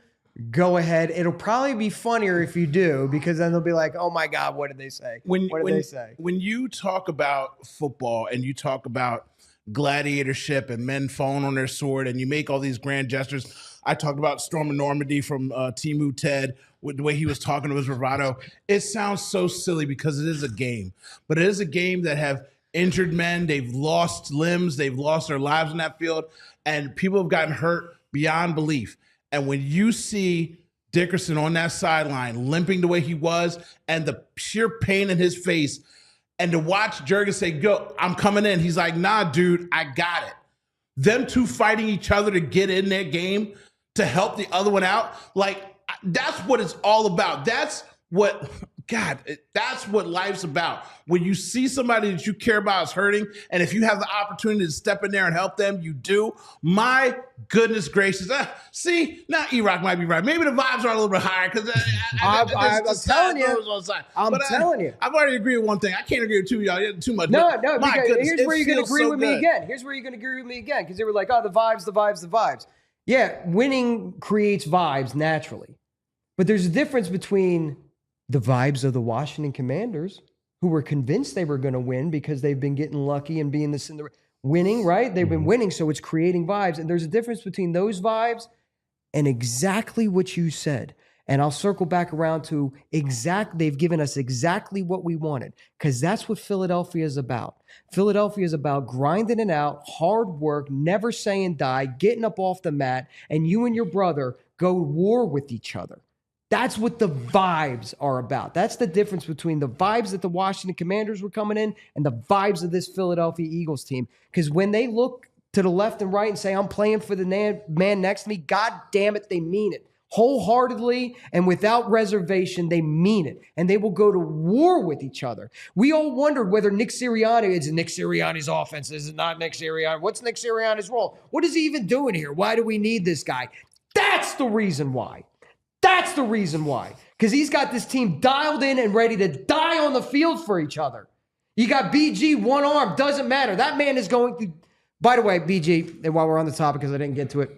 go ahead. It'll probably be funnier if you do, because then they'll be like, "Oh my God, what did they say? What did they say?" When you talk about football and you talk about gladiatorship and men falling on their sword, and you make all these grand gestures, I talked about Storm of Normandy from Timu Ted with the way he was talking to his bravado. It sounds so silly because it is a game, but it is a game that have injured men. They've lost limbs. They've lost their lives in that field, and people have gotten hurt beyond belief. And when you see Dickerson on that sideline, limping the way he was, and the sheer pain in his face, and to watch Jurgen say, "Go, I'm coming in." He's like, "Nah, dude, I got it." Them two fighting each other to get in their game, to help the other one out. Like, that's what it's all about. That's what life's about. When you see somebody that you care about is hurting, and if you have the opportunity to step in there and help them, you do. My goodness gracious. See, now E-Rock might be right. Maybe the vibes are a little bit higher because I'm telling you. I've already agreed with one thing. I can't agree with 2 of y'all. Too much. No, because here's where you're going to agree with me again. Here's where you're going to agree with me again, because they were like, "Oh, the vibes." Yeah, winning creates vibes naturally. But there's a difference between the vibes of the Washington Commanders, who were convinced they were going to win because they've been getting lucky and being winning, right? They've been winning, so it's creating vibes. And there's a difference between those vibes and exactly what you said. And I'll circle back around to they've given us exactly what we wanted, because that's what Philadelphia is about. Philadelphia is about grinding it out, hard work, never saying die, getting up off the mat, and you and your brother go to war with each other. That's what the vibes are about. That's the difference between the vibes that the Washington Commanders were coming in and the vibes of this Philadelphia Eagles team. Because when they look to the left and right and say, "I'm playing for the man next to me," God damn it, they mean it. Wholeheartedly and without reservation, they mean it. And they will go to war with each other. We all wondered whether Nick Sirianni, is it Nick Sirianni's offense? Is it not Nick Sirianni? What's Nick Sirianni's role? What is he even doing here? Why do we need this guy? That's the reason why. That's the reason why. Because he's got this team dialed in and ready to die on the field for each other. You got BG, one arm, doesn't matter. That man is going to... By the way, BG, and while we're on the topic, because I didn't get to it,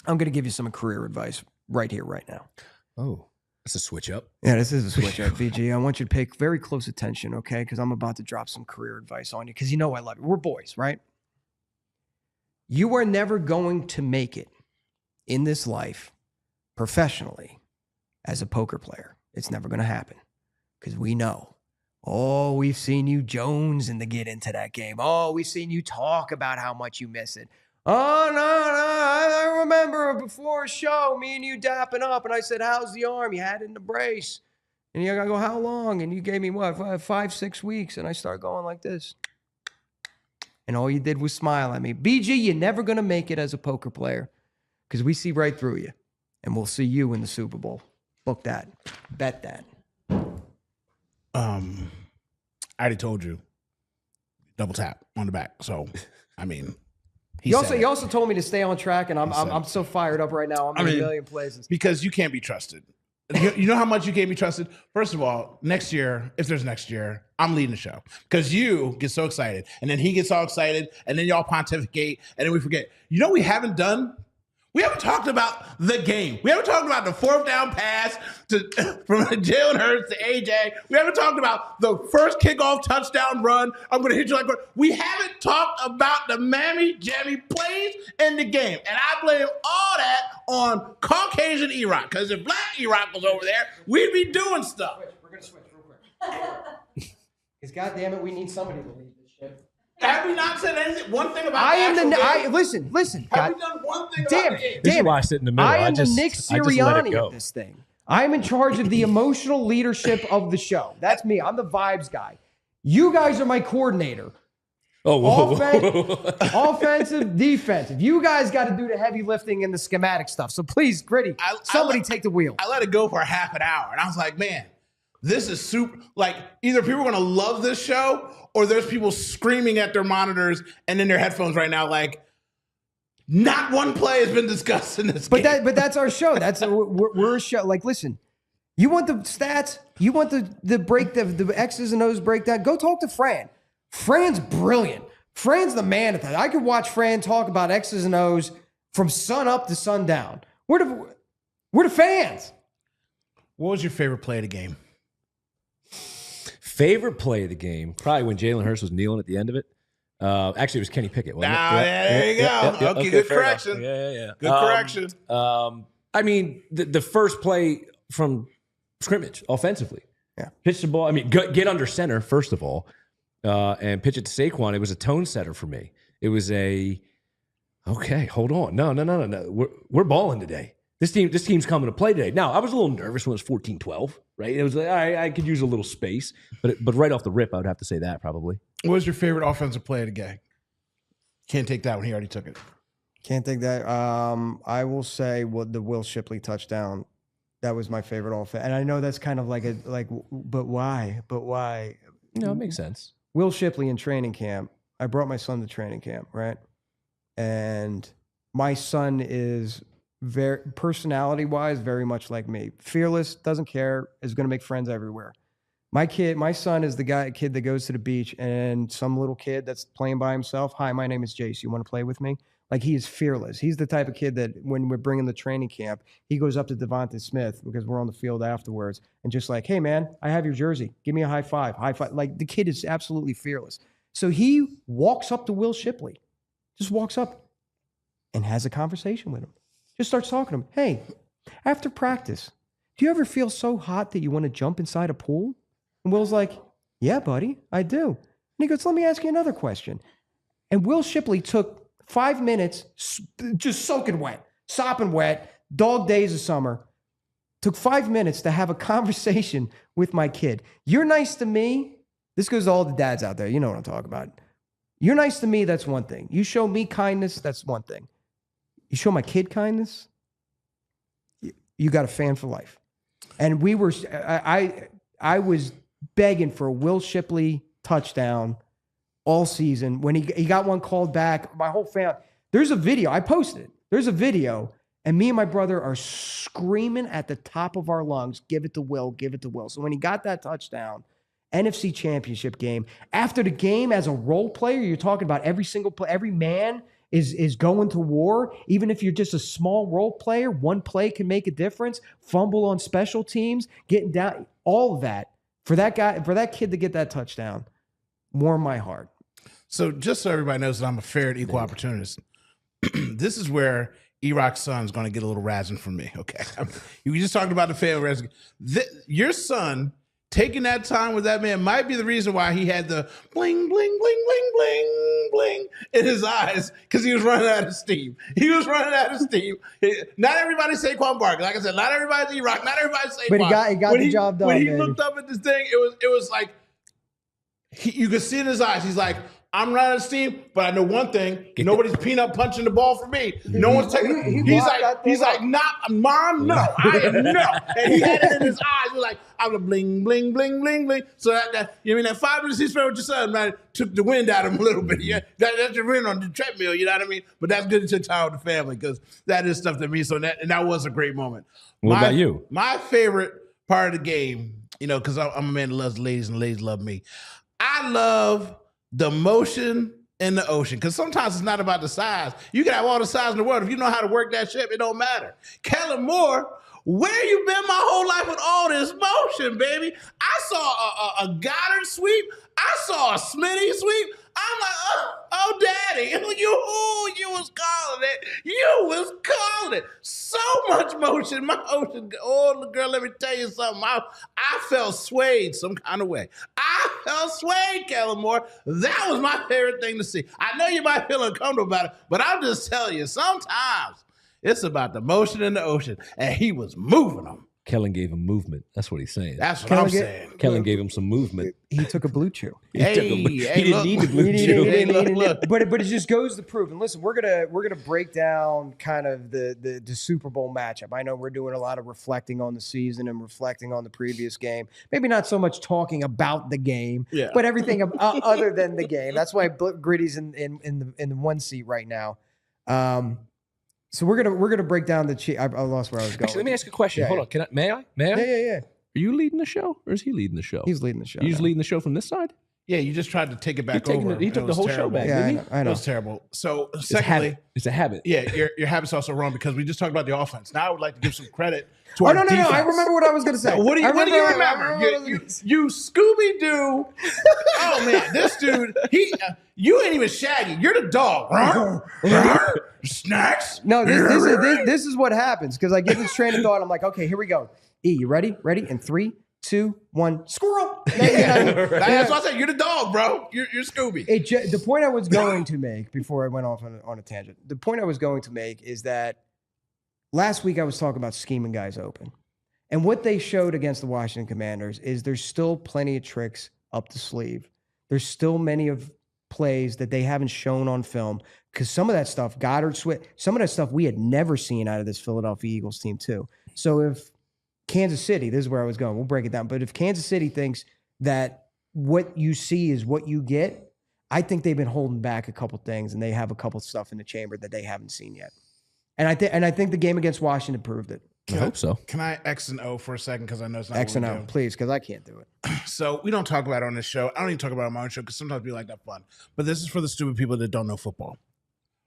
I'm going to give you some career advice. right here, right now. Oh, that's a switch up. Yeah, this is a switch up, VG. I want you to pay very close attention, okay? Because I'm about to drop some career advice on you because you know I love you. We're boys, right? You are never going to make it in this life professionally as a poker player. It's never going to happen because we know. Oh, we've seen you Jones to get into that game. Oh, we've seen you talk about how much you miss it. Oh, no, I remember before a show, me and you dapping up, and I said, how's the arm? You had it in the brace. And you go, how long? And you gave me, what, 5, 6 weeks? And I start going like this. And all you did was smile at me. BG, you're never going to make it as a poker player because we see right through you. And we'll see you in the Super Bowl. Book that. Bet that. I already told you. Double tap on the back. So, I mean, he also told me to stay on track, and I'm so fired up right now. I'm in a million places because you can't be trusted. You know how much you can't be trusted? First of all, next year, if there's next year, I'm leading the show because you get so excited, and then he gets all excited, and then y'all pontificate, and then we forget. You know what we haven't done? We haven't talked about the game. We haven't talked about the 4th down pass from Jalen Hurts to AJ. We haven't talked about the first kickoff touchdown run. I'm going to hit you like we haven't talked about the mammy-jammy plays in the game. And I blame all that on Caucasian E-Rock because if black E-Rock was over there, we'd be doing stuff. We're going to switch real quick. Because goddamn it, we need somebody to lead this shit. Have we not said anything? One thing about listen. Have we done one thing damn, about the game? This is why I sit in the middle. I am the Nick Sirianni of this thing. I'm in charge of the emotional leadership of the show. That's me. I'm the vibes guy. You guys are my coordinator. Oh, offensive, defensive. You guys got to do the heavy lifting and the schematic stuff. So please, Gritty, somebody take the wheel. I let it go for half an hour, and I was like, man, this is super. Like, either people are going to love this show or there's people screaming at their monitors and in their headphones right now, like, not one play has been discussed in this game. But that's our show. We're a show. Like, listen, you want the stats? You want the X's and O's breakdown? Go talk to Fran. Fran's brilliant. Fran's the man at that. I could watch Fran talk about X's and O's from sun up to sundown. We're the fans. What was your favorite play of the game? Favorite play of the game? Probably when Jalen Hurts was kneeling at the end of it. Actually, it was Kenny Pickett. There you go. Okay, good correction. Yeah. Good correction. I mean, the first play from scrimmage offensively. Yeah. Pitch the ball. I mean, get under center, first of all, and pitch it to Saquon. It was a tone setter for me. It was okay, hold on. No. We're balling today. This team's coming to play today. Now, I was a little nervous when it was 14-12, right? It was like, I could use a little space, but right off the rip, I would have to say that probably. What was your favorite offensive play of the game? Can't take that one. He already took it. Can't take that. I will say the Will Shipley touchdown. That was my favorite offense. And I know that's kind of but why? No, it makes sense. Will Shipley in training camp. I brought my son to training camp, right? And my son is very personality-wise, very much like me. Fearless, doesn't care, is going to make friends everywhere. My son is the kid that goes to the beach and some little kid that's playing by himself. Hi, my name is Jace. You want to play with me? Like, he is fearless. He's the type of kid that when we're bringing the training camp, he goes up to Devonta Smith because we're on the field afterwards and just like, hey, man, I have your jersey. Give me a high five. Like, the kid is absolutely fearless. So he walks up to Will Shipley, just walks up and has a conversation with him. Just starts talking to him. Hey, after practice, do you ever feel so hot that you want to jump inside a pool? And Will's like, yeah, buddy, I do. And he goes, let me ask you another question. And Will Shipley took 5 minutes, just soaking wet, sopping wet, dog days of summer, took 5 minutes to have a conversation with my kid. You're nice to me. This goes to all the dads out there. You know what I'm talking about. You're nice to me, that's one thing. You show me kindness, that's one thing. You show my kid kindness, you got a fan for life. And I was begging for a Will Shipley touchdown all season. When he got one called back, my whole family, there's a video, I posted it. There's a video, and me and my brother are screaming at the top of our lungs, give it to Will, give it to Will. So when he got that touchdown, NFC Championship game, after the game as a role player, you're talking about every single play, every man is going to war. Even if you're just a small role player, one play can make a difference. Fumble on special teams, getting down, all of that. For that kid to get that touchdown, warmed my heart. So just so everybody knows that I'm a fair and equal opportunist, this is where E-Rock's son is going to get a little razzing from me, okay? You just talked about the family razzing. Your son taking that time with that man might be the reason why he had the bling, bling, bling, bling, bling, bling in his eyes, because he was running out of steam. Not everybody Saquon Barkley. Like I said, not everybody's E-Rock. Not everybody's Saquon. But he got the job done, When he baby. looked up at this thing, it was like, you could see in his eyes, he's like, I'm running out of steam, but I know one thing: nobody's peanut punching the ball for me. No one's taking. He's like, not mom, no, I am no. And he had it in his eyes. He was like, I'm a bling, bling, bling, bling, bling. So that that 5 minutes he spent with your son, man, took the wind out of him a little bit. Yeah, that's your wind on the treadmill. You know what I mean? But that's good to take time with the family, because that is stuff that means so. That was a great moment. What about you? My favorite part of the game, because I'm a man that loves ladies and ladies love me. I love the motion in the ocean, because sometimes it's not about the size. You can have all the size in the world. If you know how to work that ship, it don't matter. Kellen Moore, where you been my whole life with all this motion, baby? I saw a Goddard sweep. I saw a Smitty sweep. I'm like, oh, daddy, you was calling it. You was calling it. So much motion. My ocean, oh, girl, let me tell you something. I felt swayed some kind of way. I felt swayed, Kellen Moore. That was my favorite thing to see. I know you might feel uncomfortable about it, but I'm just telling you, sometimes it's about the motion in the ocean, and he was moving them. Kellen gave him movement. That's what he's saying. That's what I'm saying. Kellen gave him some movement. He took a blue chew. He didn't need the blue chew. But it just goes to prove. And listen, we're gonna break down kind of the Super Bowl matchup. I know we're doing a lot of reflecting on the season and reflecting on the previous game. Maybe not so much talking about the game, but everything other than the game. That's why Gritty's in the one seat right now. So we're gonna break down the. I lost where I was going. Actually, let me ask you a question. Hold on. May I? Yeah. Are you leading the show, or is he leading the show? He's leading the show. He's leading the show from this side? Yeah, you just tried to take it back over. He took the whole show back, didn't he? I know. It was terrible. So, secondly, it's a habit. Yeah, your habit's also wrong, because we just talked about the offense. Now I would like to give some credit to our no. defense. I remember what I was going to say. What do you remember? You Scooby-Doo. Oh, man, this dude, you ain't even Shaggy. You're the dog. Snacks? No, this is what happens, because I get this train of thought. I'm like, okay, here we go. E, you ready? Ready? In 3, 2, 1, squirrel. That's what I said. You're the dog, bro. You're Scooby. The point I was going to make before I went off on a tangent, the point I was going to make is that last week I was talking about scheming guys open. And what they showed against the Washington Commanders is there's still plenty of tricks up the sleeve. There's still many of plays that they haven't shown on film, because some of that stuff, Goddard, some of that stuff we had never seen out of this Philadelphia Eagles team too. So if Kansas City, this is where I was going, we'll break it down. But if Kansas City thinks that what you see is what you get, I think they've been holding back a couple things, and they have a couple stuff in the chamber that they haven't seen yet. And I think the game against Washington proved it. I hope so. Can I X and O for a second, because I know it's not X and O, please, because I can't do it. So we don't talk about it on this show. I don't even talk about it on my own show, because sometimes we like that fun. But this is for the stupid people that don't know football.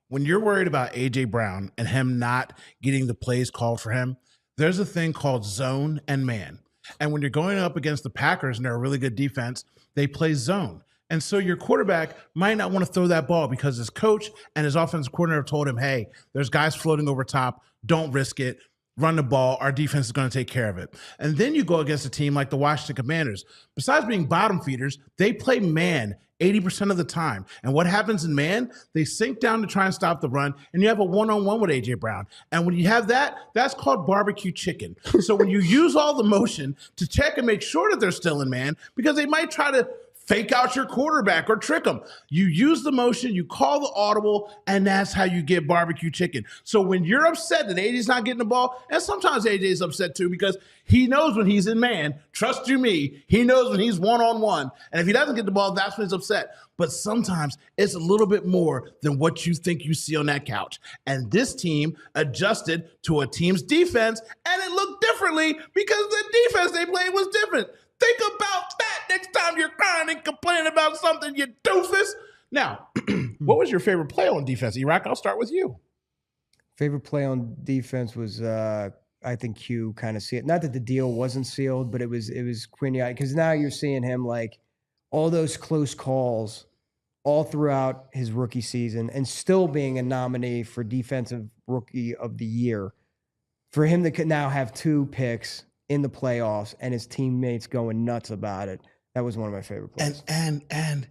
When you're worried about A.J. Brown and him not getting the plays called for him, there's a thing called zone and man. And when you're going up against the Packers and they're a really good defense, they play zone. And so your quarterback might not want to throw that ball, because his coach and his offensive coordinator told him, hey, there's guys floating over top. Don't risk it. Run the ball. Our defense is going to take care of it. And then you go against a team like the Washington Commanders. Besides being bottom feeders, they play man 80% of the time. And what happens in man? They sink down to try and stop the run, and you have a one-on-one with A.J. Brown. And when you have that, that's called barbecue chicken. So when you use all the motion to check and make sure that they're still in man, because they might try to fake out your quarterback or trick them. You use the motion, you call the audible, and that's how you get barbecue chicken. So when you're upset that AJ's not getting the ball, and sometimes AJ's upset too, because he knows when he's in man, trust you me, he knows when he's one-on-one. And if he doesn't get the ball, that's when he's upset. But sometimes it's a little bit more than what you think you see on that couch. And this team adjusted to a team's defense, and it looked differently because the defense they played was different. Think about that next time you're crying and complaining about something, you doofus. Now, What was your favorite play on defense? Iraq, I'll start with you. Favorite play on defense was I think Q kind of sealed. Not that the deal wasn't sealed, but it was Quinyon, because now you're seeing him like all those close calls all throughout his rookie season and still being a nominee for Defensive Rookie of the Year. For him to now have 2 picks in the playoffs and his teammates going nuts about it, that was one of my favorite plays. And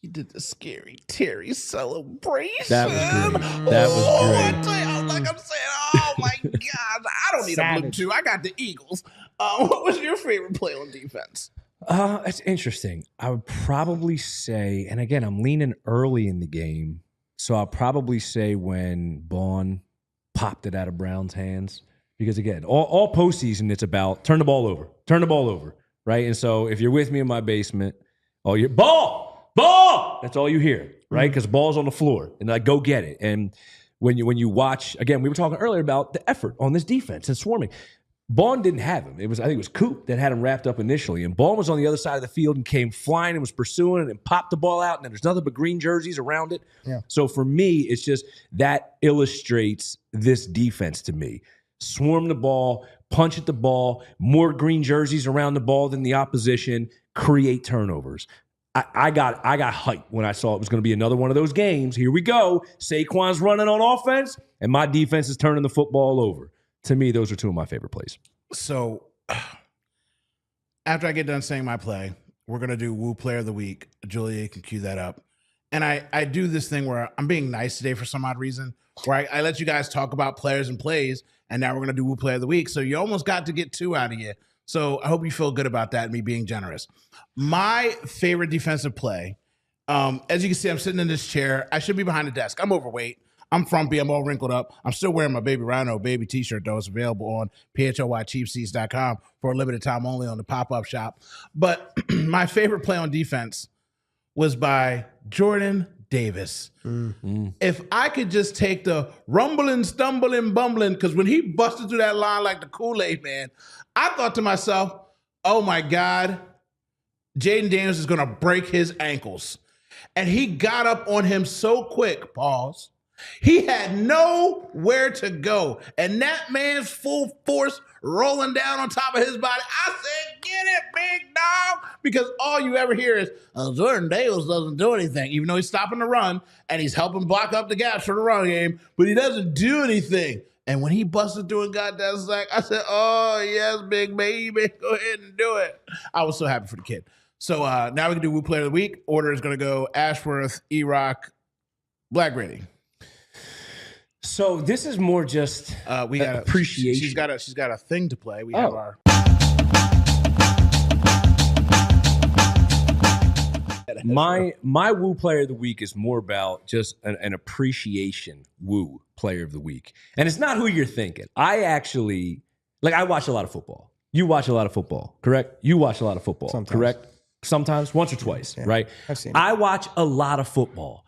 he did the scary Terry celebration. That was great. That was great. I tell you, I'm saying, oh my God, I don't need a blue chew. I got the Eagles. What was your favorite play on defense? It's interesting. I would probably say, and again, I'm leaning early in the game, so I'll probably say when Bond popped it out of Brown's hands. Because again, all postseason, it's about turn the ball over, right? And so if you're with me in my basement, you're ball, that's all you hear, right? Because ball's on the floor, and like go get it. And when you watch, again, we were talking earlier about the effort on this defense and swarming. Bond didn't have him. I think it was Coop that had him wrapped up initially. And Bond was on the other side of the field and came flying and was pursuing it and popped the ball out. And then there's nothing but green jerseys around it. Yeah. So for me, it's just that illustrates this defense to me. Swarm the ball, punch at the ball, more green jerseys around the ball than the opposition, create turnovers. I got hyped when I saw it was going to be another one of those games. Here we go. Saquon's running on offense, and my defense is turning the football over. To me, those are 2 of my favorite plays. So after I get done saying my play, we're going to do Woo Player of the Week. Julia can cue that up. And I do this thing where I'm being nice today for some odd reason, where I let you guys talk about players and plays, and now we're going to do Woo Player of the Week. So you almost got to get 2 out of you. So I hope you feel good about that, me being generous. My favorite defensive play, as you can see, I'm sitting in this chair. I should be behind the desk. I'm overweight. I'm frumpy. I'm all wrinkled up. I'm still wearing my Baby Rhino baby t-shirt, though. It's available on PHLYcheapseats.com for a limited time only on the pop-up shop. But my favorite play on defense was by Jordan Davis. Mm-hmm. If I could just take the rumbling, stumbling, bumbling, because when he busted through that line like the Kool-Aid man, I thought to myself, oh my God, Jaden Daniels is going to break his ankles. And he got up on him so quick, pause. He had nowhere to go. And that man's full force rolling down on top of his body. I said, get it, big dog. Because all you ever hear is, Jordan Davis doesn't do anything, even though he's stopping the run and he's helping block up the gaps for the run game, but he doesn't do anything. And when he busted through and got that sack, I said, oh, yes, big baby, go ahead and do it. I was so happy for the kid. So now we can do Woo Player of the Week. Order is going to go Ashworth, E-Rock, Black Gritty. So this is more just we got appreciation. She's got a thing to play. We have our. My Woo Player of the Week is more about just an appreciation Woo Player of the Week, and it's not who you're thinking. I actually I watch a lot of football. You watch a lot of football, correct? You watch a lot of football, sometimes. Correct? Sometimes, once or twice, yeah, right? I've seen it. I watch a lot of football.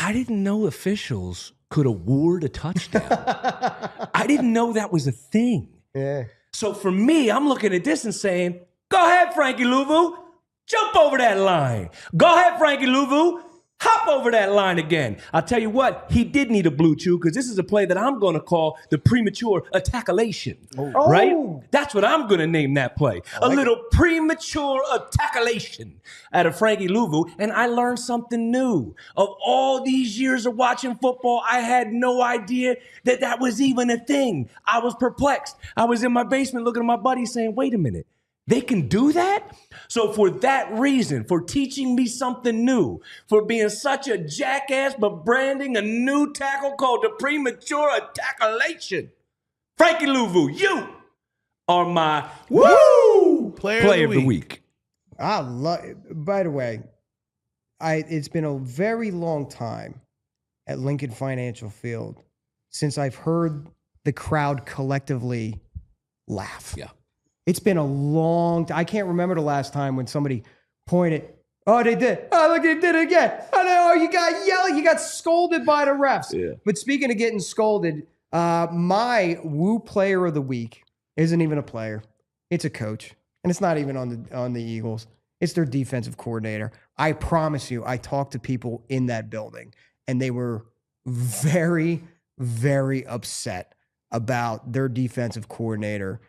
I didn't know officials could award a touchdown. I didn't know that was a thing. Yeah. So for me, I'm looking at this and saying, go ahead, Frankie Louvu. Jump over that line. Go ahead, Frankie Louvu. Hop over that line again. I'll tell you what, he did need a blue chew because this is a play that I'm going to call the premature attackalation, right? That's what I'm going to name that play. A little premature attackalation out of Frankie Louvu, and I learned something new. Of all these years of watching football, I had no idea that was even a thing. I was perplexed. I was in my basement looking at my buddy saying, wait a minute. They can do that? So for that reason, for teaching me something new, for being such a jackass, but branding a new tackle called the premature attackalation, Frankie Louvu, you are my Woo Player of the Week. I love. By the way, it's been a very long time at Lincoln Financial Field since I've heard the crowd collectively laugh. Yeah. It's been a long time. I can't remember the last time when somebody pointed. Oh, they did. Oh, look, they did it again. Oh, you got yelled. You got scolded by the refs. Yeah. But speaking of getting scolded, my Woo Player of the Week isn't even a player. It's a coach. And it's not even on the Eagles. It's their defensive coordinator. I promise you, I talked to people in that building, and they were very, very upset about their defensive coordinator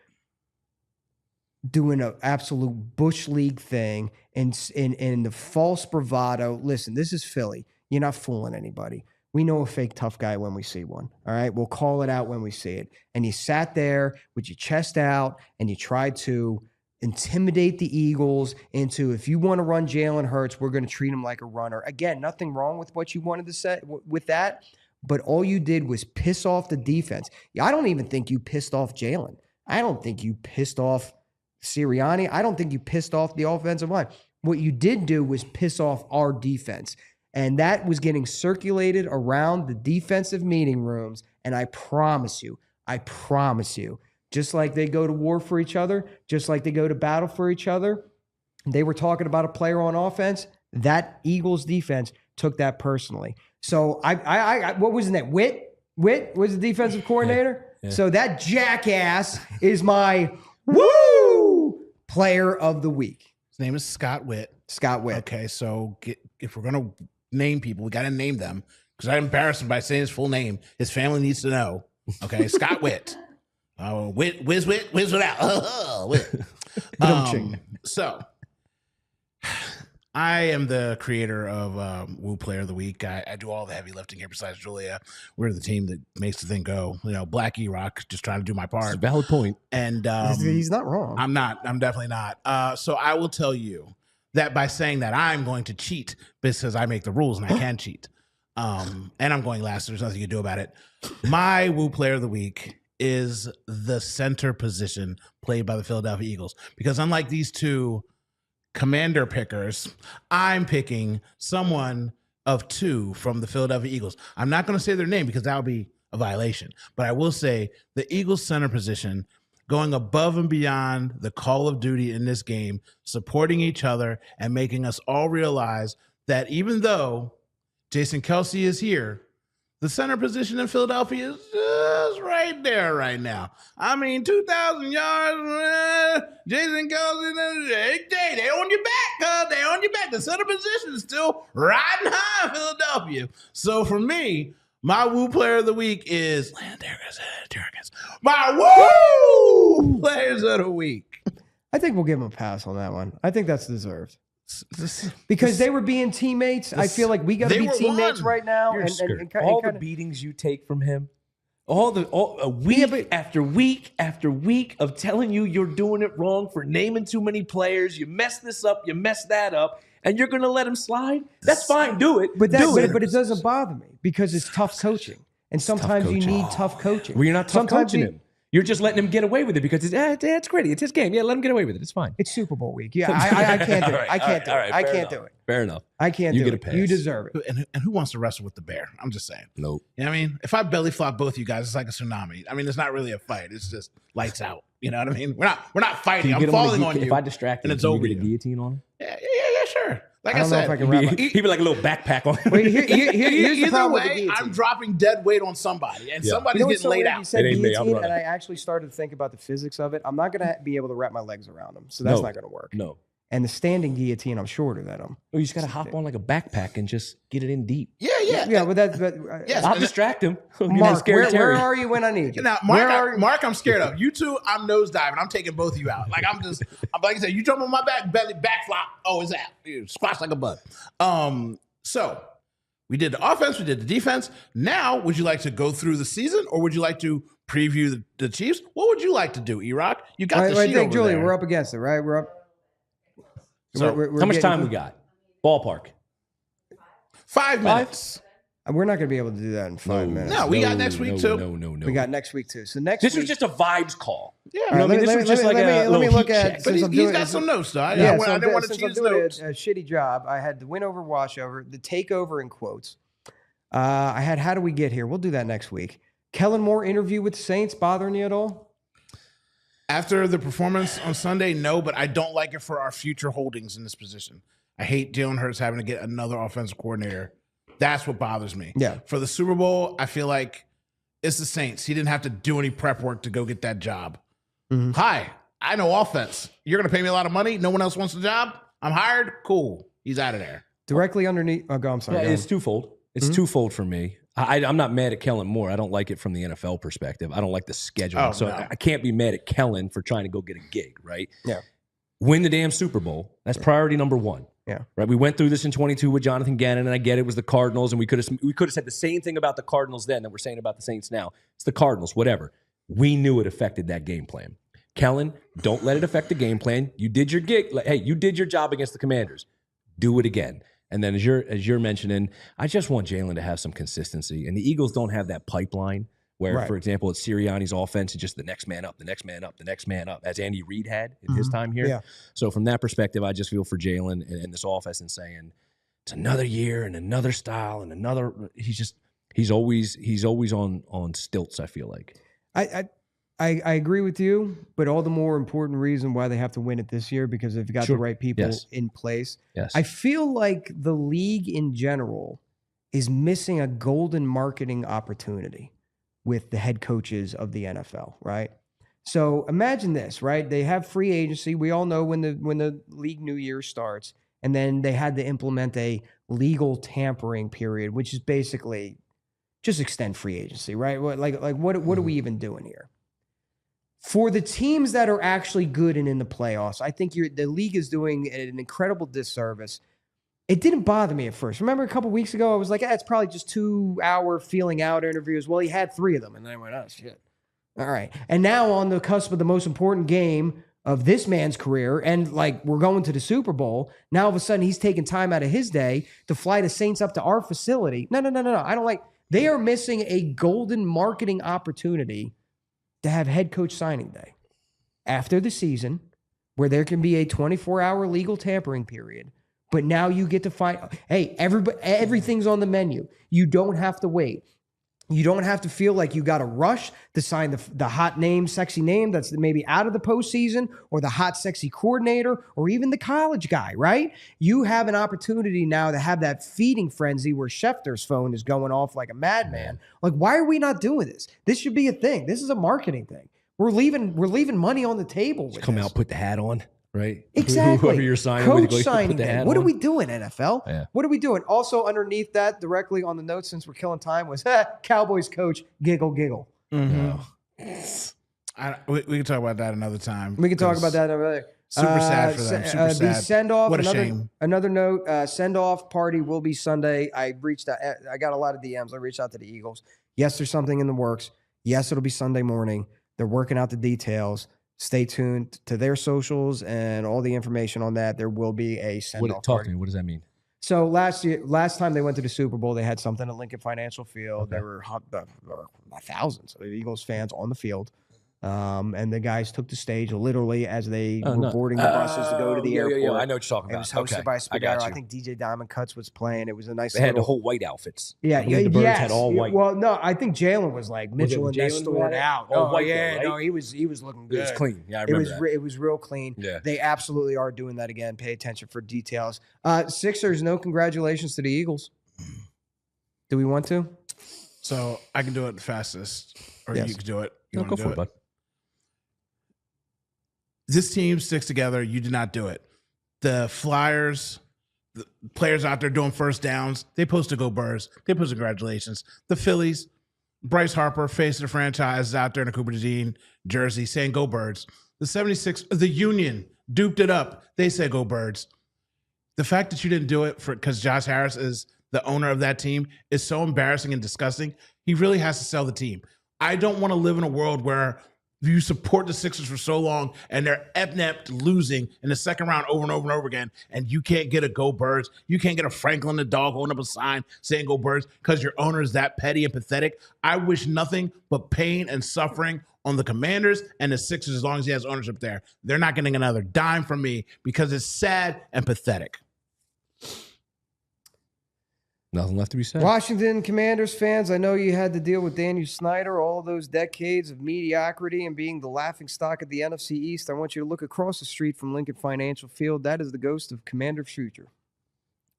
doing an absolute Bush League thing and in the false bravado. Listen, this is Philly. You're not fooling anybody. We know a fake tough guy when we see one. All right. We'll call it out when we see it. And you sat there with your chest out and you tried to intimidate the Eagles into, if you want to run Jalen Hurts, we're going to treat him like a runner. Again, nothing wrong with what you wanted to say with that, but all you did was piss off the defense. I don't even think you pissed off Jalen. I don't think you pissed off Sirianni. I don't think you pissed off the offensive line. What you did do was piss off our defense. And that was getting circulated around the defensive meeting rooms. And I promise you, just like they go to war for each other, just like they go to battle for each other, they were talking about a player on offense. That Eagles defense took that personally. So I what was his name? Witt was the defensive coordinator. Yeah. So that jackass is my player of the week. His name is Scott Witt. Scott Witt. Okay, so if we're going to name people, we got to name them because I embarrassed him by saying his full name. His family needs to know. Okay, Scott Witt. Whiz it out. Witt. So I am the creator of Woo Player of the Week. I do all the heavy lifting here besides Julia. We're the team that makes the thing go. You know, Black E-Rock, just trying to do my part. It's a valid point. And he's not wrong. I'm not. I'm definitely not. So I will tell you that by saying that I'm going to cheat because I make the rules and I can cheat. And I'm going last. There's nothing you can do about it. My Woo Player of the Week is the center position played by the Philadelphia Eagles. Because unlike these two commander pickers, I'm picking someone of two from the Philadelphia Eagles. I'm not going to say their name because that would be a violation. But I will say the Eagles center position going above and beyond the call of duty in this game, supporting each other and making us all realize that even though Jason Kelce is here, the center position in Philadelphia is just right there right now. I mean, 2,000 yards, Jason Kelce, they on your back, they on your back. The center position is still riding high in Philadelphia. So for me, my Woo Player of the Week is my Woo Players of the Week. I think we'll give him a pass on that one. I think that's deserved. Because they were being teammates. I feel like we got to be teammates right now. All the beatings you take from him, week after week after week of telling you you're doing it wrong for naming too many players. You mess this up, you mess that up, and you're going to let him slide? That's fine. Do it. But it doesn't bother me because it's tough coaching. And sometimes you need tough coaching. Well, you're not tough coaching him. You're just letting him get away with it because it's great. It's his game. Yeah, let him get away with it. It's fine. It's Super Bowl week. Yeah, I can't do it. I can't do it. I can't do it. Fair enough. I can't do it. You get a pass. You deserve it. And who wants to wrestle with the bear? I'm just saying. Nope. You know what I mean? If I belly flop both you guys, it's like a tsunami. I mean, it's not really a fight. It's just lights out. You know what I mean? We're not fighting. I'm falling on you. If I distract him, it's over. You get a guillotine on him? Yeah, sure. Like I said, he'd be like a little backpack on him. Either way, I'm dropping dead weight on somebody, and somebody's getting laid out. You said guillotine, and I actually started to think about the physics of it. I'm not going to be able to wrap my legs around them, so that's not going to work. No. And the standing guillotine, I'm shorter than them. Oh, you just got to hop on like a backpack and just get it in deep. Yeah. But I'll distract him. Mark, where are you when I need you? Now, Mark, I'm scared of. You two, I'm nosediving. I'm taking both of you out. Like I'm like I said, you jump on my back, belly, back flop. Oh, it's that. Squash like a bug. So we did the offense, we did the defense. Now, would you like to go through the season, or would you like to preview the Chiefs? What would you like to do, E-Rock? You got the sheet over Julie, there. we're up against it, right? We're up. So how much time we got? Ballpark. 5 minutes. We're not going to be able to do that in 5 minutes. No, we got next week too. No. We got next week too. So this was just a vibes call. Yeah, right, this was just like a let me look at. But he's got some notes, though. I didn't want to choose notes. A shitty job. I had the win over, wash over, the takeover in quotes. I had how do we get here? We'll do that next week. Kellen Moore interview with the Saints bothering you at all? After the performance on Sunday, no, but I don't like it for our future holdings in this position. I hate Jalen Hurts having to get another offensive coordinator. That's what bothers me. Yeah. For the Super Bowl, I feel like it's the Saints. He didn't have to do any prep work to go get that job. Mm-hmm. Hi, I know offense. You're going to pay me a lot of money. No one else wants the job. I'm hired. Cool. He's out of there. Directly underneath. Oh, go. I'm sorry. Yeah, go it's twofold. It's twofold for me. I'm not mad at Kellen Moore. I don't like it from the NFL perspective. I don't like the scheduling. Oh, so no. I can't be mad at Kellen for trying to go get a gig, right? Yeah. Win the damn Super Bowl. That's priority number one. Yeah. Right. We went through this in 22 with Jonathan Gannon, and I get it was the Cardinals, and we could have said the same thing about the Cardinals then that we're saying about the Saints now. It's the Cardinals, whatever. We knew it affected that game plan. Kellen, don't let it affect the game plan. You did your gig. Hey, you did your job against the Commanders. Do it again. And then as you're mentioning, I just want Jalen to have some consistency. And the Eagles don't have that pipeline where, for example, it's Sirianni's offense, it's just the next man up, the next man up, the next man up, as Andy Reid had in his time here. Yeah. So from that perspective, I just feel for Jalen and this offense and saying it's another year and another style and another. He's always on stilts, I feel like. I agree with you, but all the more important reason why they have to win it this year, because they've got the right people in place. Yes. I feel like the league in general is missing a golden marketing opportunity with the head coaches of the NFL, right? So imagine this, right? They have free agency. We all know when the league new year starts, and then they had to implement a legal tampering period, which is basically just extend free agency, right? What are we even doing here? For the teams that are actually good and in the playoffs, I think the league is doing an incredible disservice. It didn't bother me at first. Remember a couple weeks ago, I was like, it's probably just 2-hour feeling out interviews. Well, he had 3 of them. And then I went, oh, shit. All right. And now on the cusp of the most important game of this man's career, and like we're going to the Super Bowl, now all of a sudden he's taking time out of his day to fly the Saints up to our facility. No. I don't like. They are missing a golden marketing opportunity to have head coach signing day after the season, where there can be a 24-hour legal tampering period. But now you get to find, hey, everything's on the menu. You don't have to wait. You don't have to feel like you got to rush to sign the hot name, sexy name that's maybe out of the postseason, or the hot, sexy coordinator, or even the college guy, right? You have an opportunity now to have that feeding frenzy where Schefter's phone is going off like a madman. Like, why are we not doing this? This should be a thing. This is a marketing thing. We're leaving money on the table. With Come this. out, put the hat on. Right? Exactly. Whoever you're signing Coach with, signing day. What are we doing, NFL? Yeah. What are we doing? Also, underneath that, directly on the notes, since we're killing time, was Cowboys coach, giggle, giggle. Mm-hmm. We can talk about that another time. We can talk about that another day. Super sad for them. Super sad. The send-off. What a shame. Another note, send-off party will be Sunday. I got a lot of DMs. I reached out to the Eagles. Yes, there's something in the works. Yes, it'll be Sunday morning. They're working out the details. Stay tuned to their socials and all the information on that. There will be a send-off Talk party. to me. What does that mean? So last time they went to the Super Bowl, they had something at Lincoln Financial Field. Okay. There were thousands of Eagles fans on the field. And the guys took the stage literally as they were boarding the buses to go to the airport. Yeah, I know what you're talking about. It was hosted by Spadaro. I think DJ Diamond Cuts was playing. It was a nice. They had the whole white outfits. Yeah, the Birds had all white. Well, no, I think Jalen was like Mitchell and Nestor out. Oh, white, yeah, right? No, he was looking good. It was clean. Yeah, I remember that. It was real clean. Yeah. They absolutely are doing that again. Pay attention for details. Sixers, no congratulations to the Eagles. Do we want to? So I can do it the fastest, or you can do it. You go for it, bud. This team sticks together. You did not do it. The Flyers, the players out there doing first downs, they posted go Birds. They posted congratulations. The Phillies, Bryce Harper, face of the franchise, is out there in a Cooper Dean jersey saying go Birds. The 76, the Union duped it up. They said go Birds. The fact that you didn't do it because Josh Harris is the owner of that team is so embarrassing and disgusting. He really has to sell the team. I don't want to live in a world where you support the Sixers for so long and they're inept losing in the second round over and over and over again, and you can't get a go Birds. You can't get a Franklin the dog holding up a sign saying go Birds because your owner is that petty and pathetic. I wish nothing but pain and suffering on the Commanders and the Sixers as long as he has ownership there. They're not getting another dime from me because it's sad and pathetic. Nothing left to be said. Washington Commanders fans, I know you had to deal with Daniel Snyder, all those decades of mediocrity and being the laughingstock of the NFC East. I want you to look across the street from Lincoln Financial Field. That is the ghost of Commander's future,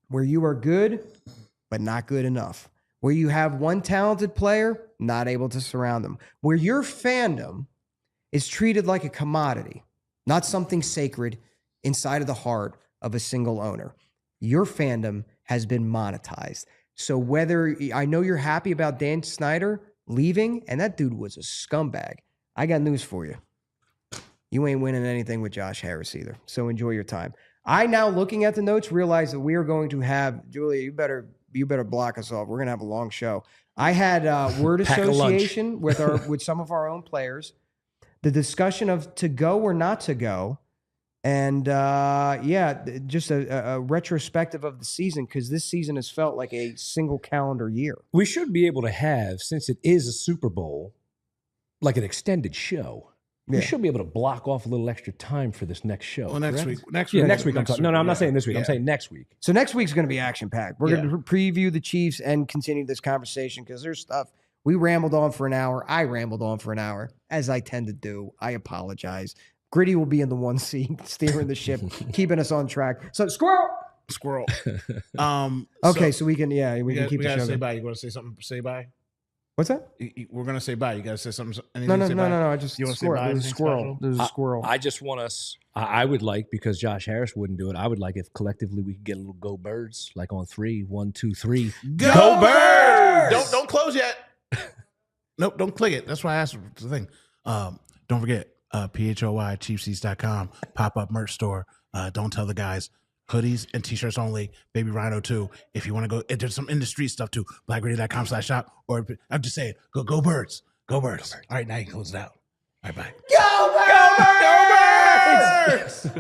where you are good, but not good enough. Where you have one talented player, not able to surround them. Where your fandom is treated like a commodity, not something sacred inside of the heart of a single owner. your fandom has been monetized. So whether I know you're happy about Dan Snyder leaving, and that dude was a scumbag. I got news for you. You ain't winning anything with Josh Harris either. So enjoy your time. I now, looking at the notes, realize that we are going to have, Julia, you better block us off. We're going to have a long show. I had word association with some of our own players, the discussion of to go or not to go, and just a retrospective of the season, because this season has felt like a single calendar year. We should be able to have, since it is a Super Bowl, like an extended show. Yeah. We should be able to block off a little extra time for this next show. Well, next week. Next week. I'm talking. No, I'm not saying this week. I'm saying next week. So next week's going to be action-packed. We're going to preview the Chiefs and continue this conversation because there's stuff. We rambled on for an hour. I rambled on for an hour, as I tend to do. I apologize. Gritty will be in the one seat, steering the ship, keeping us on track. So, squirrel. Okay, so we can keep the show. Say bye. You want to say something? Say bye. What's that? We're gonna say bye. You gotta say something. No. I just you want to say bye? There's a squirrel. There's a squirrel. I just want us. I would like, because Josh Harris wouldn't do it. I would like if collectively we could get a little go birds, like on 3, 1, 2, 3. Go birds! Don't close yet. Nope, don't click it. That's why I asked the thing. Don't forget PHLY Chiefseats.com pop-up merch store. Don't tell the guys. Hoodies and t-shirts only. Baby Rhino too. If you want to go, there's some in the street stuff too. BlackRadio.com/shop. Or I'm just saying, go birds. Go birds. All right, now you can close it out. All right, bye. Go birds!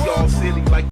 We all silly like